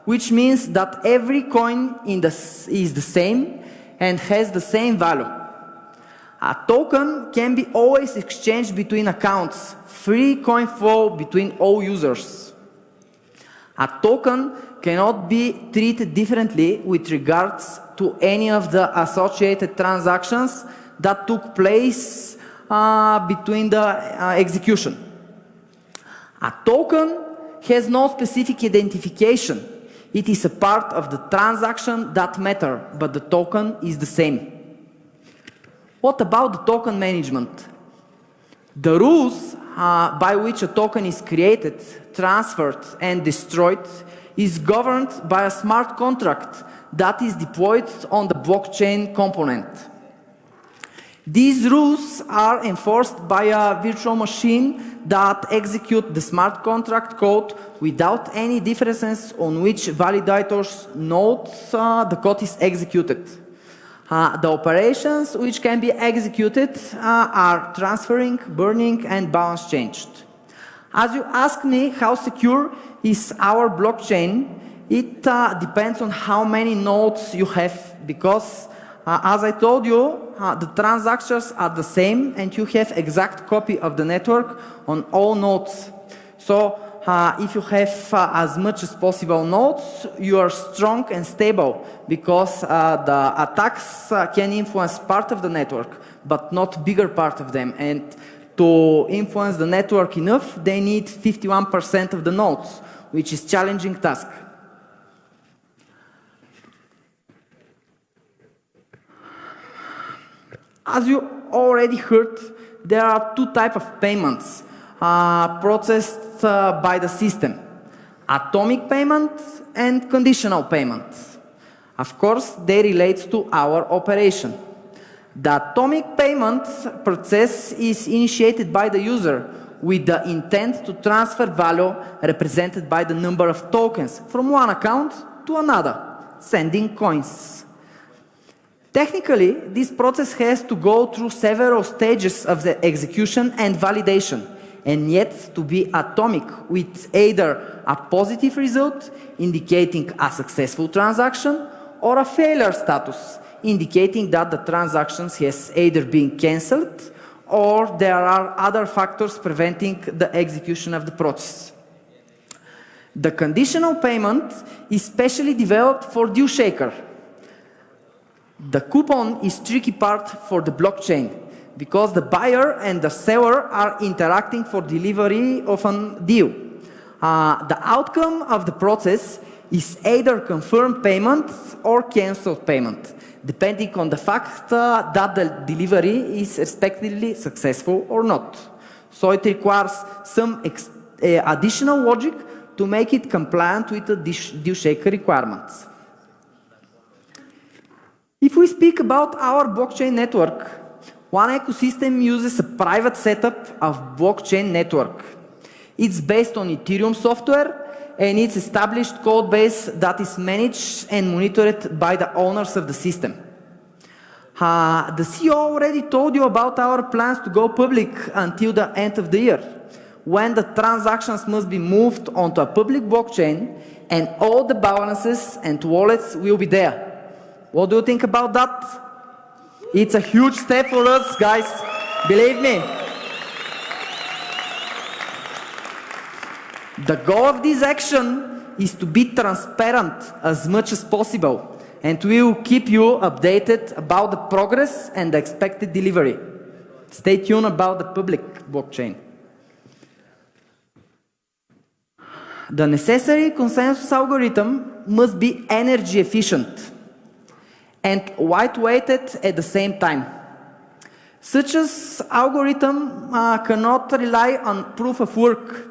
which means that every coin is the same and has the same value. A token can be always exchanged between accounts, free coin flow between all users. A token cannot be treated differently with regards to any of the associated transactions that took place between the execution. A token has no specific identification. It is a part of the transaction that matter, but the token is the same. What about the token management? The rules by which a token is created, transferred, and destroyed is governed by a smart contract that is deployed on the blockchain component. These rules are enforced by a virtual machine that executes the smart contract code without any differences on which validator's node the code is executed. The operations which can be executed are transferring, burning, and balance changed. As you ask me how secure is our blockchain, it depends on how many nodes you have, because as I told you, the transactions are the same and you have exact copy of the network on all nodes. So if you have as much as possible nodes, you are strong and stable, because the attacks can influence part of the network, but not bigger part of them. And to influence the network enough, they need 51% of the nodes, which is a challenging task. As you already heard, there are two types of payments processed by the system: atomic payment and conditional payment. Of course, they relate to our operation. The atomic payment process is initiated by the user with the intent to transfer value represented by the number of tokens from one account to another, sending coins. Technically, this process has to go through several stages of the execution and validation, and yet to be atomic, with either a positive result, indicating a successful transaction, or a failure status, indicating that the transaction has either been cancelled or there are other factors preventing the execution of the process. The conditional payment is specially developed for deal shaker. The coupon is tricky part for the blockchain, because the buyer and the seller are interacting for delivery of a deal. The outcome of the process is either confirmed payment or cancelled payment, depending on the fact that the delivery is respectively successful or not. So it requires some additional logic to make it compliant with the deal shaker requirements. If we speak about our blockchain network, one ecosystem uses a private setup of blockchain network. It's based on Ethereum software, and it's established code base that is managed and monitored by the owners of the system. The CEO already told you about our plans to go public until the end of the year, when the transactions must be moved onto a public blockchain and all the balances and wallets will be there. What do you think about that? It's a huge step for us, guys. Believe me. The goal of this action is to be transparent as much as possible, and we will keep you updated about the progress and the expected delivery. Stay tuned about the public blockchain. The necessary consensus algorithm must be energy efficient and lightweighted at the same time. Such as algorithm cannot rely on proof of work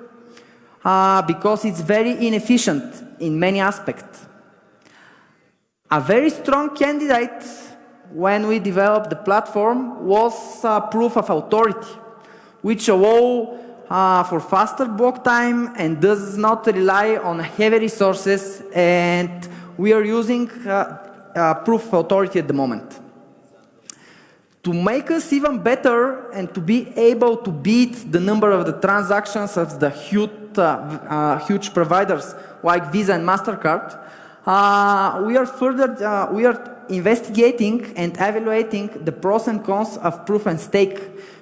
because it's very inefficient in many aspects. A very strong candidate when we developed the platform was proof of authority, which allow for faster block time and does not rely on heavy resources, and we are using proof of authority at the moment. To make us even better and to be able to beat the number of the transactions of the huge providers like Visa and MasterCard, we are investigating and evaluating the pros and cons of proof and stake,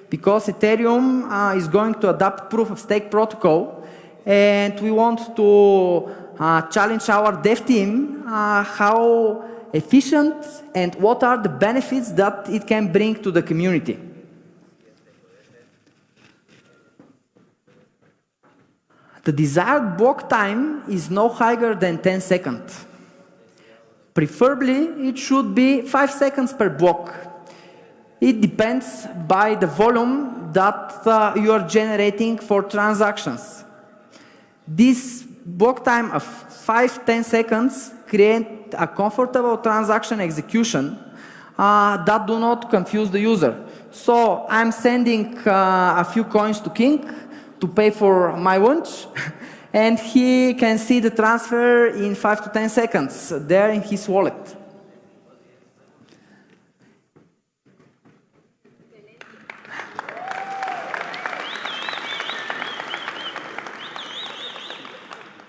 because Ethereum is going to adopt proof of stake protocol, and we want to challenge our dev team how efficient and what are the benefits that it can bring to the community. The desired block time is no higher than 10 seconds. Preferably, it should be 5 seconds per block. It depends by the volume that you are generating for transactions. This block time of 5-10 seconds create a comfortable transaction execution that do not confuse the user. So I'm sending a few coins to King to pay for my lunch, and he can see the transfer in 5 to 10 seconds there in his wallet.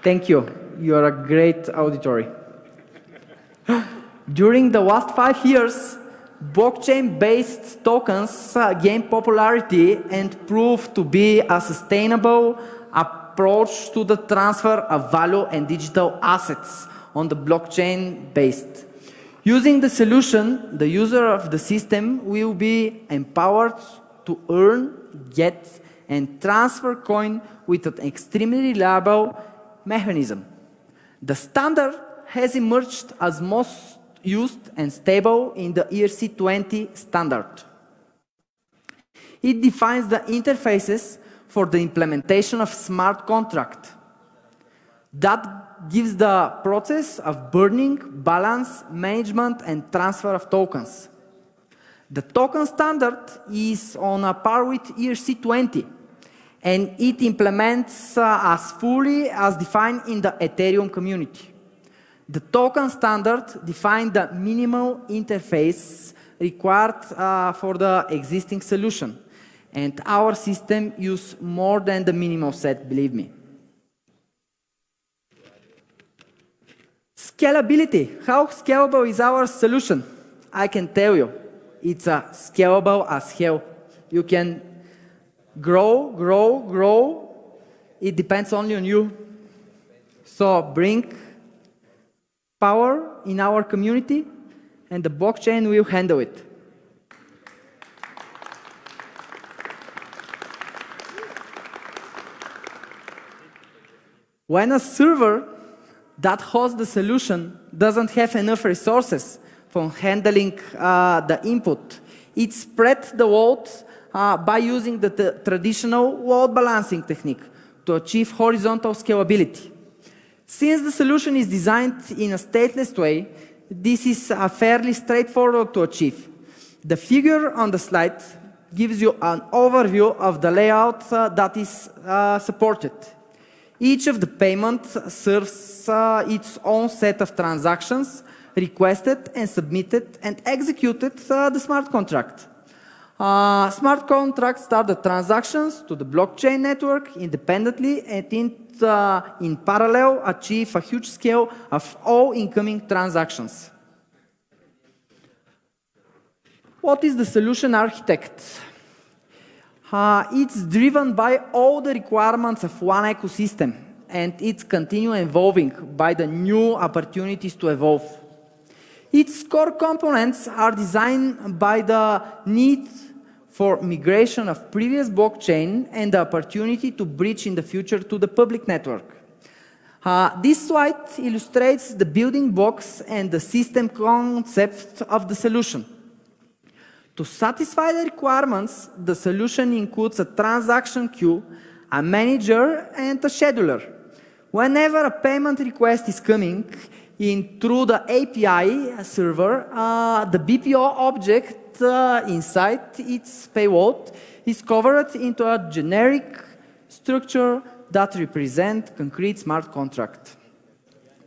Thank you. You are a great auditory. During the last 5 years, blockchain-based tokens gained popularity and proved to be a sustainable approach to the transfer of value and digital assets on the blockchain-based. Using the solution, the user of the system will be empowered to earn, get, and transfer coin with an extremely reliable mechanism. The standard has emerged as most used and stable in the ERC20 standard. It defines the interfaces for the implementation of smart contract. That gives the process of burning, balance, management, and transfer of tokens. The token standard is on a par with ERC20, and it implements as fully as defined in the Ethereum community. The token standard defines the minimal interface required for the existing solution, and our system uses more than the minimal set, believe me. Scalability. How scalable is our solution? I can tell you, it's scalable as hell. You can grow, grow, grow. It depends only on you. So bring power in our community, and the blockchain will handle it. When a server that hosts the solution doesn't have enough resources for handling the input, it spreads the load by using the traditional load balancing technique to achieve horizontal scalability. Since the solution is designed in a stateless way, this is fairly straightforward to achieve. The figure on the slide gives you an overview of the layout that is supported. Each of the payments serves its own set of transactions, requested and submitted and executed the smart contract. Smart contracts start the transactions to the blockchain network independently and in parallel achieve a huge scale of all incoming transactions. What is the solution architect? It's driven by all the requirements of one ecosystem, and it's continuing evolving by the new opportunities to evolve. Its core components are designed by the need for migration of previous blockchain and the opportunity to bridge in the future to the public network. This slide illustrates the building blocks and the system concept of the solution. To satisfy the requirements, the solution includes a transaction queue, a manager, and a scheduler. Whenever a payment request is coming in through the API server, the BPO object inside its payload is covered into a generic structure that represents concrete smart contract.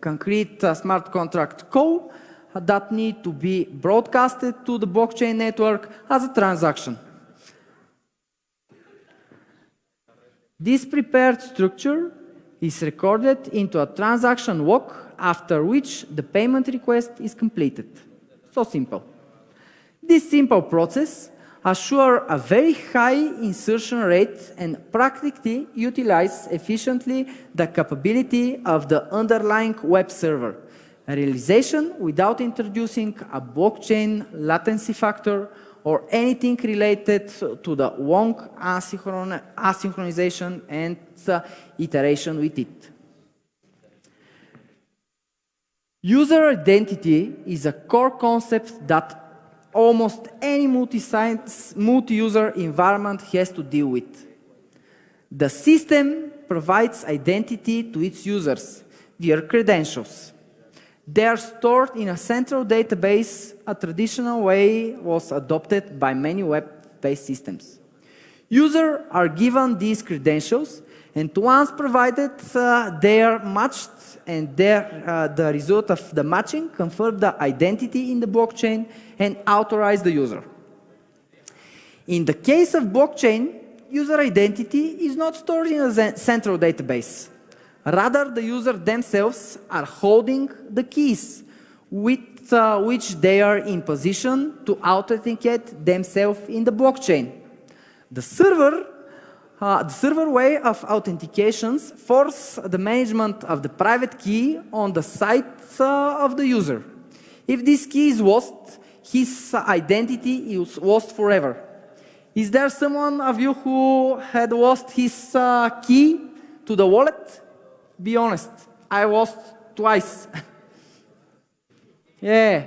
Concrete smart contract code that need to be broadcasted to the blockchain network as a transaction. This prepared structure is recorded into a transaction log, after which the payment request is completed. So simple. This simple process assures a very high insertion rate and practically utilizes efficiently the capability of the underlying web server. A realization without introducing a blockchain latency factor or anything related to the long asynchronization and iteration with it. User identity is a core concept that almost any multi-user environment has to deal with. The system provides identity to its users via credentials. They are stored in a central database. A traditional way was adopted by many web-based systems. Users are given these credentials, and once provided, they are matched, and the result of the matching confirms the identity in the blockchain and authorize the user. In the case of blockchain, user identity is not stored in a central database. Rather, the users themselves are holding the keys with which they are in position to authenticate themselves in the blockchain. The server way of authentications forces the management of the private key on the side of the user. If this key is lost, his identity is lost forever. Is there someone of you who had lost his key to the wallet? Be honest, I lost twice. Yeah,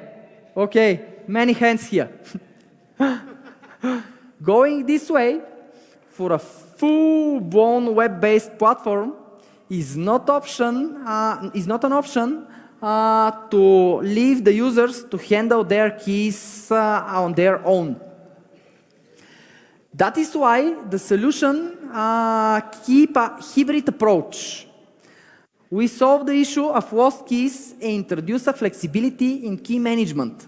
okay, many hands here. Going this way for a full-blown web-based platform is not an option to leave the users to handle their keys on their own. That is why the solution keep a hybrid approach. We solve the issue of lost keys and introduce a flexibility in key management.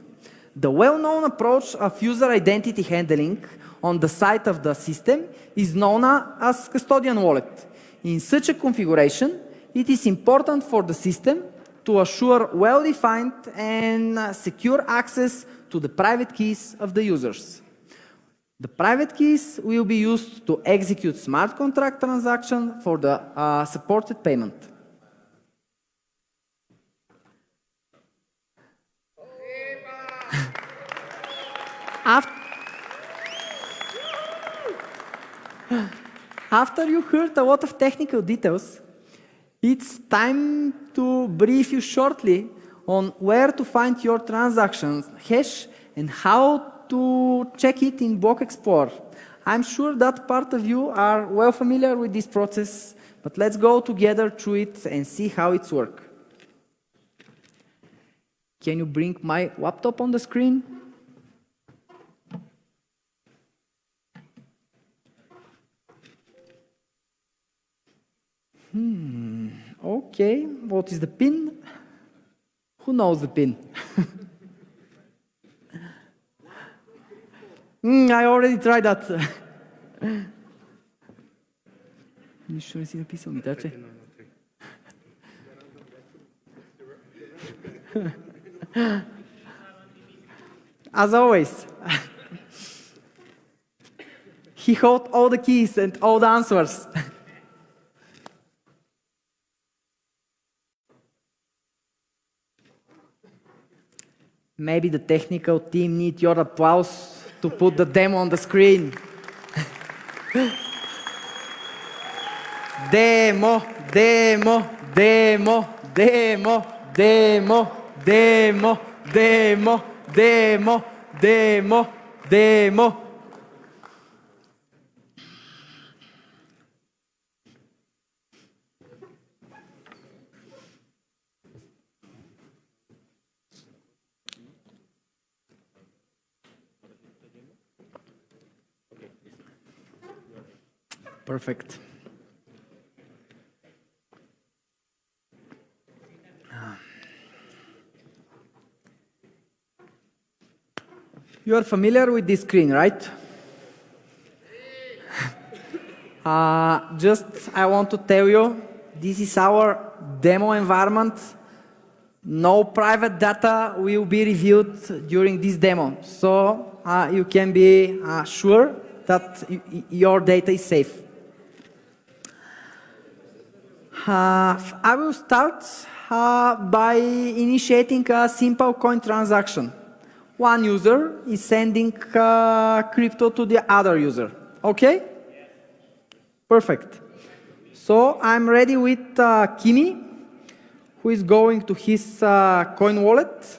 The well-known approach of user identity handling on the side of the system is known as Custodian Wallet. In such a configuration, it is important for the system to assure well-defined and secure access to the private keys of the users. The private keys will be used to execute smart contract transactions for the supported payment. After you heard a lot of technical details, it's time to brief you shortly on where to find your transactions hash and how to check it in Block Explorer. I'm sure that part of you are well familiar with this process, but let's go together through it and see how it's works. Can you bring my laptop on the screen? Okay, what is the PIN? Who knows the PIN? I already tried that. Nici nu si napisao mi tace. As always, he held all the keys and all the answers. Maybe the technical team need your applause to put the demo on the screen. Demo, demo, demo, demo, demo, demo, demo, demo, demo, demo. Perfect. You are familiar with this screen, right? I want to tell you, this is our demo environment. No private data will be reviewed during this demo, so you can be sure that your data is safe. I will start by initiating a simple coin transaction. One user is sending crypto to the other user. Okay? Perfect. So I'm ready with Kimi, who is going to his coin wallet.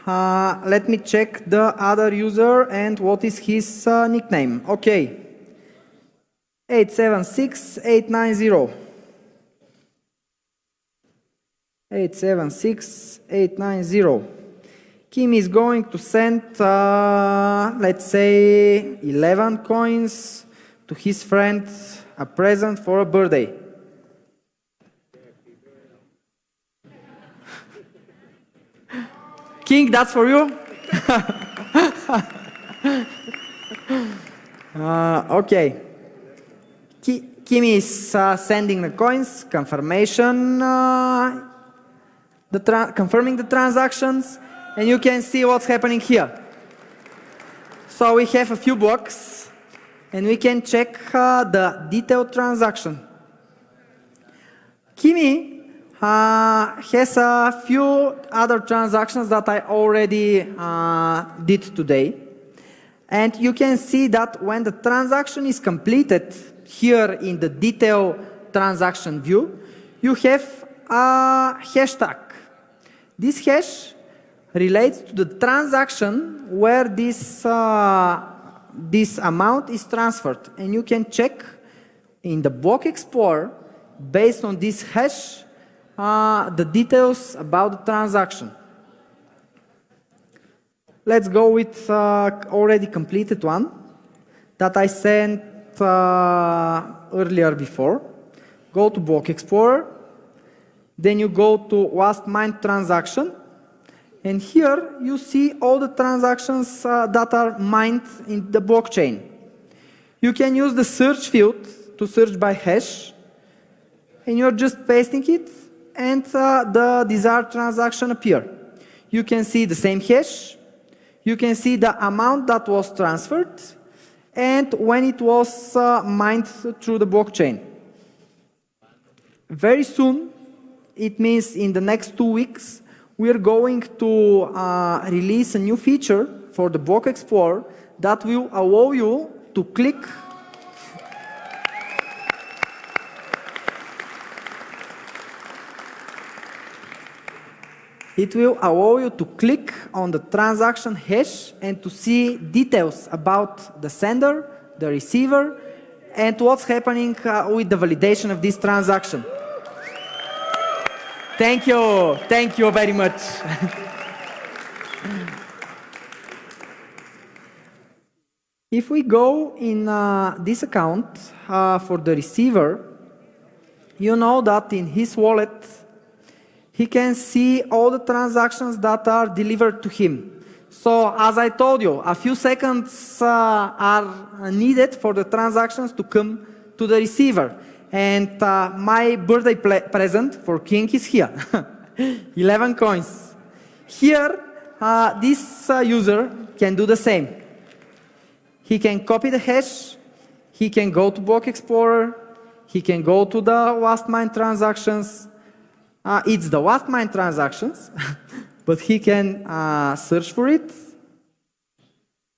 Let me check the other user and what is his nickname. Okay. 876-890. 876-890. Kim is going to send, let's say, 11 coins to his friend, a present for a birthday. King, that's for you. Okay. Kim is sending the coins, confirmation, confirming the transactions, and you can see what's happening here. So we have a few blocks, and we can check the detailed transaction. Kimi has a few other transactions that I already did today. And you can see that when the transaction is completed, here in the detail transaction view, you have a hashtag. This hash relates to the transaction where this amount is transferred. And you can check in the Block Explorer, based on this hash, the details about the transaction. Let's go with already completed one that I sent earlier before. Go to Block Explorer, then you go to last mined transaction, and here you see all the transactions that are mined in the blockchain. You can use the search field to search by hash, and you're just pasting it, and the desired transaction appear. You can see the same hash, you can see the amount that was transferred, and when it was mined through the blockchain. Very soon, it means in the next 2 weeks, we're going to release a new feature for the Block Explorer that will allow you to click It will allow you to click on the transaction hash and to see details about the sender, the receiver, and what's happening with the validation of this transaction. Thank you very much. If we go in this account for the receiver, you know that in his wallet, he can see all the transactions that are delivered to him. So, as I told you, a few seconds are needed for the transactions to come to the receiver. And my birthday present for King is here. 11 coins. Here, this user can do the same. He can copy the hash, he can go to Block Explorer, he can go to the last mined transactions. It's the last mined transactions, but he can search for it,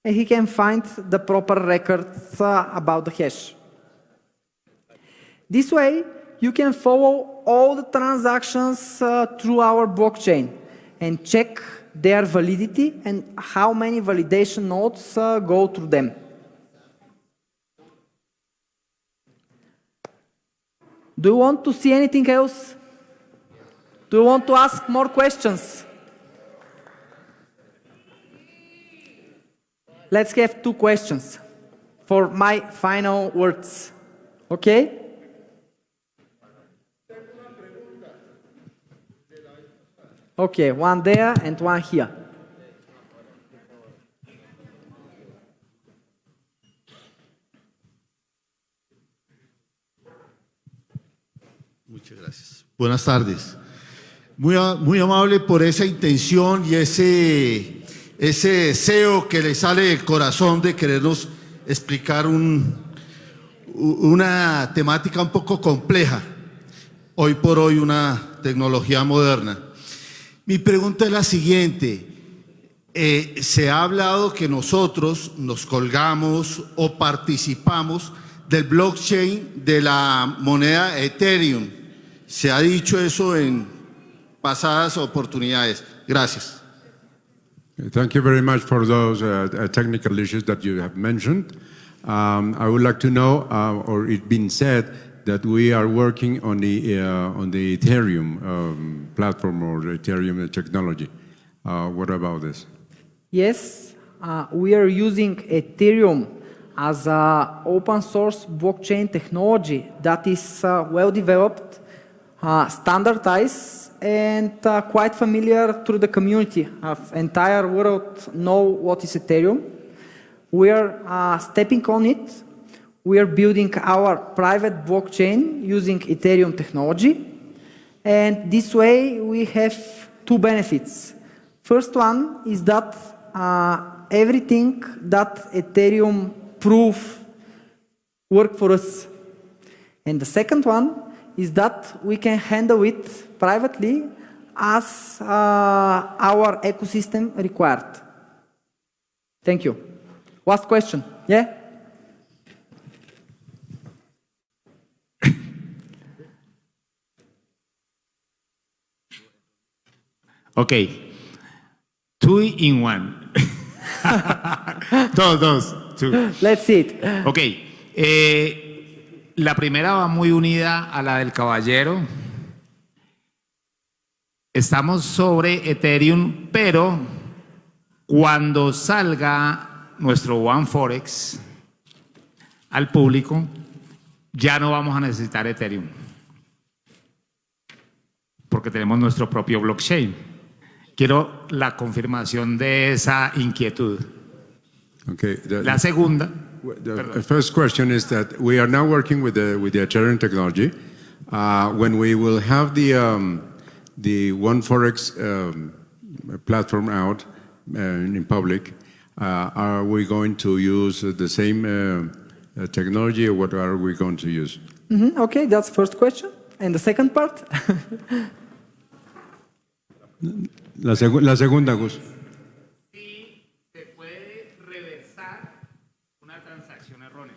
and he can find the proper records about the hash. This way, you can follow all the transactions through our blockchain and check their validity and how many validation nodes go through them. Do you want to see anything else? Do you want to ask more questions? Let's have 2 questions for my final words. Okay? Okay, one there and one here. Muchas gracias. Buenas tardes. Muy amable por esa intención y ese deseo que le sale del corazón de querernos explicar una temática un poco compleja, hoy por hoy una tecnología moderna. Mi pregunta es la siguiente. Se ha hablado que nosotros nos colgamos o participamos del blockchain de la moneda Ethereum. Se ha dicho eso en pasadas oportunidades. Gracias. Thank you very much for those technical issues that you have mentioned. I would like to know, or it's been said, that we are working on the Ethereum platform or the Ethereum technology. What about this? Yes, we are using Ethereum as an open source blockchain technology that is well developed, standardized, and quite familiar through the community. The entire world know what is Ethereum. We are stepping on it. We are building our private blockchain using Ethereum technology. And this way we have two benefits. First one is that everything that Ethereum proof work for us. And the second one is that we can handle it privately as our ecosystem required. Thank you. Last question. Yeah? Okay. 2 in 1. Dos. Two. Let's see it. Ok. La primera va muy unida a la del caballero. Estamos sobre Ethereum, pero cuando salga nuestro OneForex al público, ya no vamos a necesitar Ethereum, porque tenemos nuestro propio blockchain. Quiero la confirmación de esa inquietud. Okay. La segunda. The first question is that we are now working with the Ethereum technology. When we will have the OneForex platform out in public, are we going to use the same technology, or what are we going to use? Okay, that's the first question. And the second part? La segunda, Gus. Si se puede reversar una transacción errónea.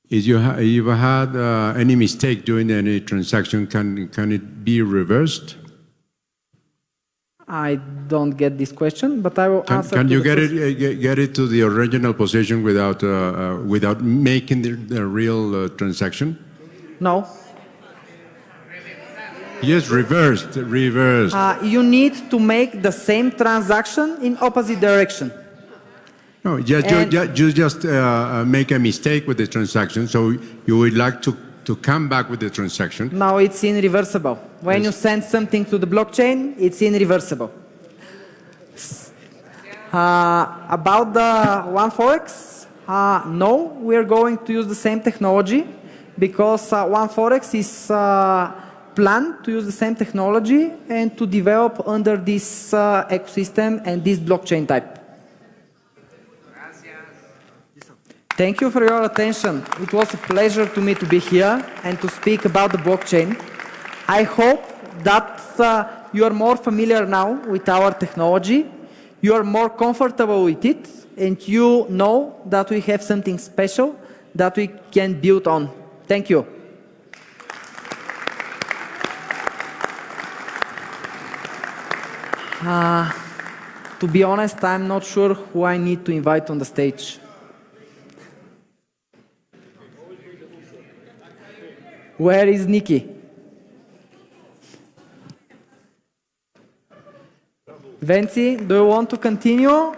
If you've had any mistake during any transaction, can it be reversed? I don't get this question, but I will answer. Can you get it to the original position without making the real transaction? No. Yes, reversed. You need to make the same transaction in opposite direction. No, you just make a mistake with the transaction, so you would like to come back with the transaction. Now it's irreversible. When you send something to the blockchain, it's irreversible. About the OneForex, no, we are going to use the same technology because OneForex is planned to use the same technology and to develop under this ecosystem and this blockchain type. Thank you for your attention. It was a pleasure to me to be here and to speak about the blockchain. I hope that you are more familiar now with our technology, you are more comfortable with it, and you know that we have something special that we can build on. Thank you. To be honest, I'm not sure who I need to invite on the stage. Where is Nikki? Venci, do you want to continue?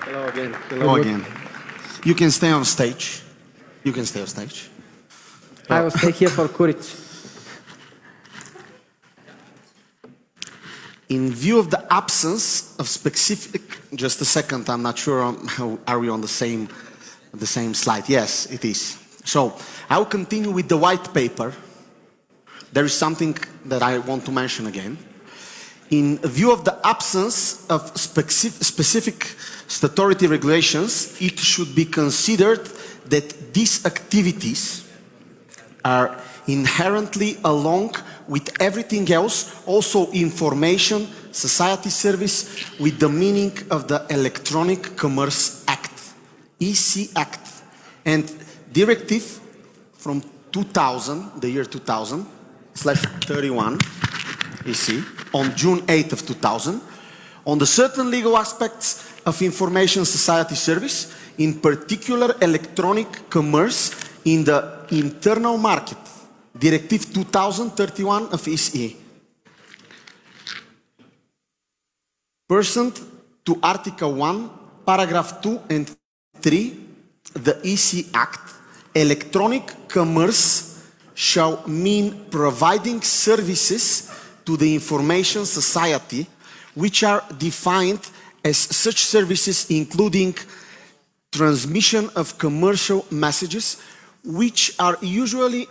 Hello again. Hello again. You can stay on stage. You can stay on stage. I will stay here for courage. In view of the absence of specific, just a second, I'm not sure how are we on the same slide. Yes, it is. So I will continue with the white paper. There is something that I want to mention again. In view of the absence of specific statutory regulations, it should be considered that these activities are inherently, along with everything else, also information society service with the meaning of the Electronic Commerce Act, EC Act, and directive from 2000, the year 2000/31 EC on June 8th of 2000 on the certain legal aspects of information society service, in particular electronic commerce in the internal market, Directive 2031 of EC. Pursuant to Article 1, Paragraph 2 and 3, the EC Act, electronic commerce shall mean providing services to the information society, which are defined as such services including transmission of commercial messages, which are usually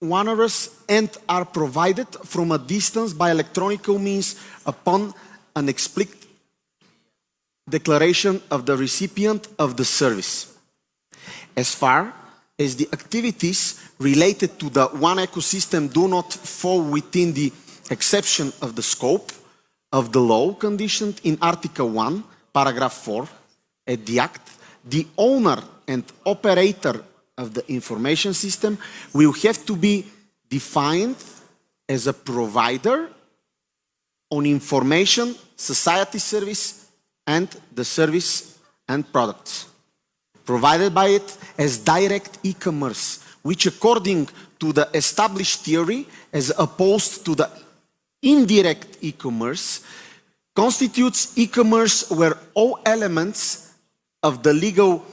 onerous and are provided from a distance by electronic means upon an explicit declaration of the recipient of the service. As far as the activities related to the one ecosystem do not fall within the exception of the scope of the law conditioned in Article 1, Paragraph 4 at the Act, the owner and operator of the information system will have to be defined as a provider on information society service and the service and products provided by it as direct e-commerce, which according to the established theory as opposed to the indirect e-commerce constitutes e-commerce where all elements of the legal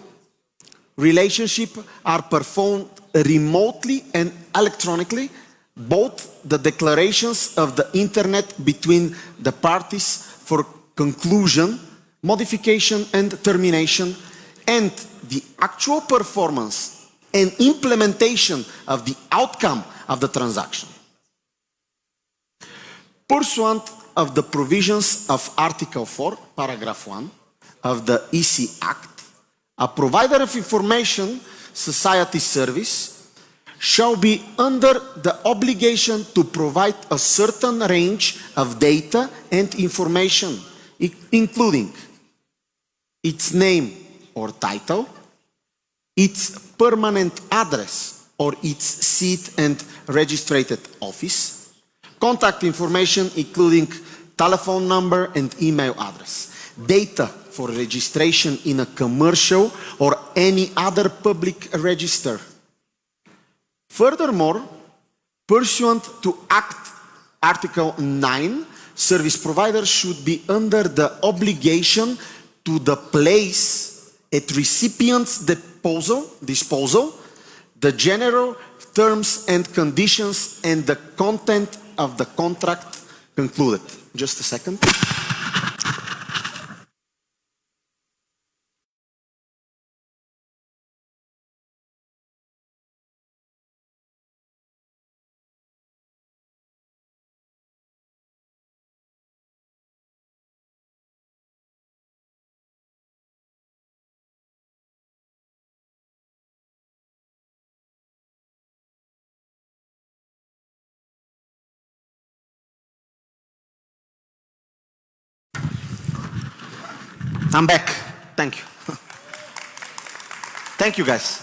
relationship are performed remotely and electronically, both the declarations of the internet between the parties for conclusion, modification and termination, and the actual performance and implementation of the outcome of the transaction. Pursuant of the provisions of Article 4, Paragraph 1 of the EC Act, a provider of information society service shall be under the obligation to provide a certain range of data and information, including its name or title, its permanent address or its seat and registered office, contact information including telephone number and email address, data for registration in a commercial or any other public register. Furthermore, pursuant to Act Article 9, service providers should be under the obligation to place at recipient's disposal the general terms and conditions and the content of the contract concluded. Just a second. I'm back. Thank you. Thank you, guys.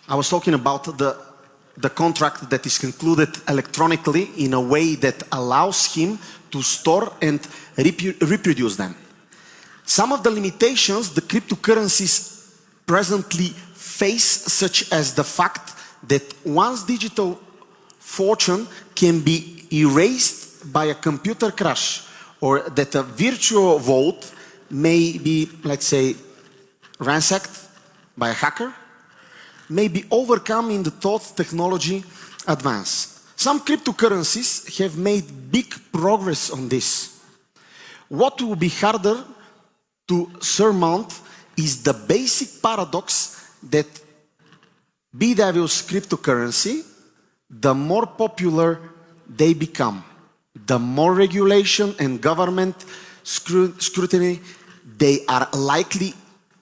I was talking about the contract that is concluded electronically in a way that allows him to store and reproduce them. Some of the limitations the cryptocurrencies presently face, such as the fact that one's digital fortune can be erased by a computer crash, or that a virtual vault may be, let's say, ransacked by a hacker, may be overcome in the thought technology advance. Some cryptocurrencies have made big progress on this. What will be harder to surmount is the basic paradox that BW's cryptocurrency, the more popular they become, the more regulation and government scrutiny they are likely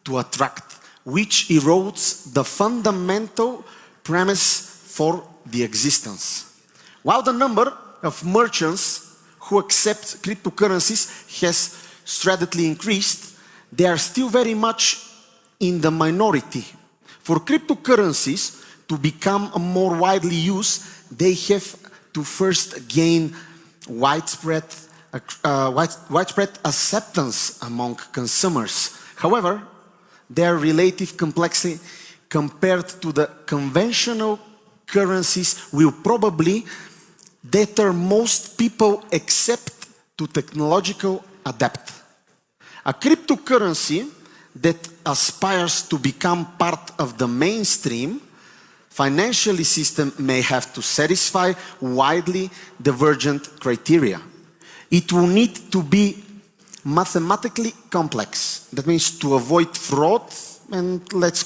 to attract, which erodes the fundamental premise for the existence. While the number of merchants who accept cryptocurrencies has steadily increased, they are still very much in the minority. For cryptocurrencies to become more widely used, they have to first gain widespread acceptance among consumers. However, their relative complexity compared to the conventional currencies will probably deter most people except to technological adapt. A cryptocurrency that aspires to become part of the mainstream financial system may have to satisfy widely divergent criteria. It will need to be mathematically complex. That means to avoid fraud and let's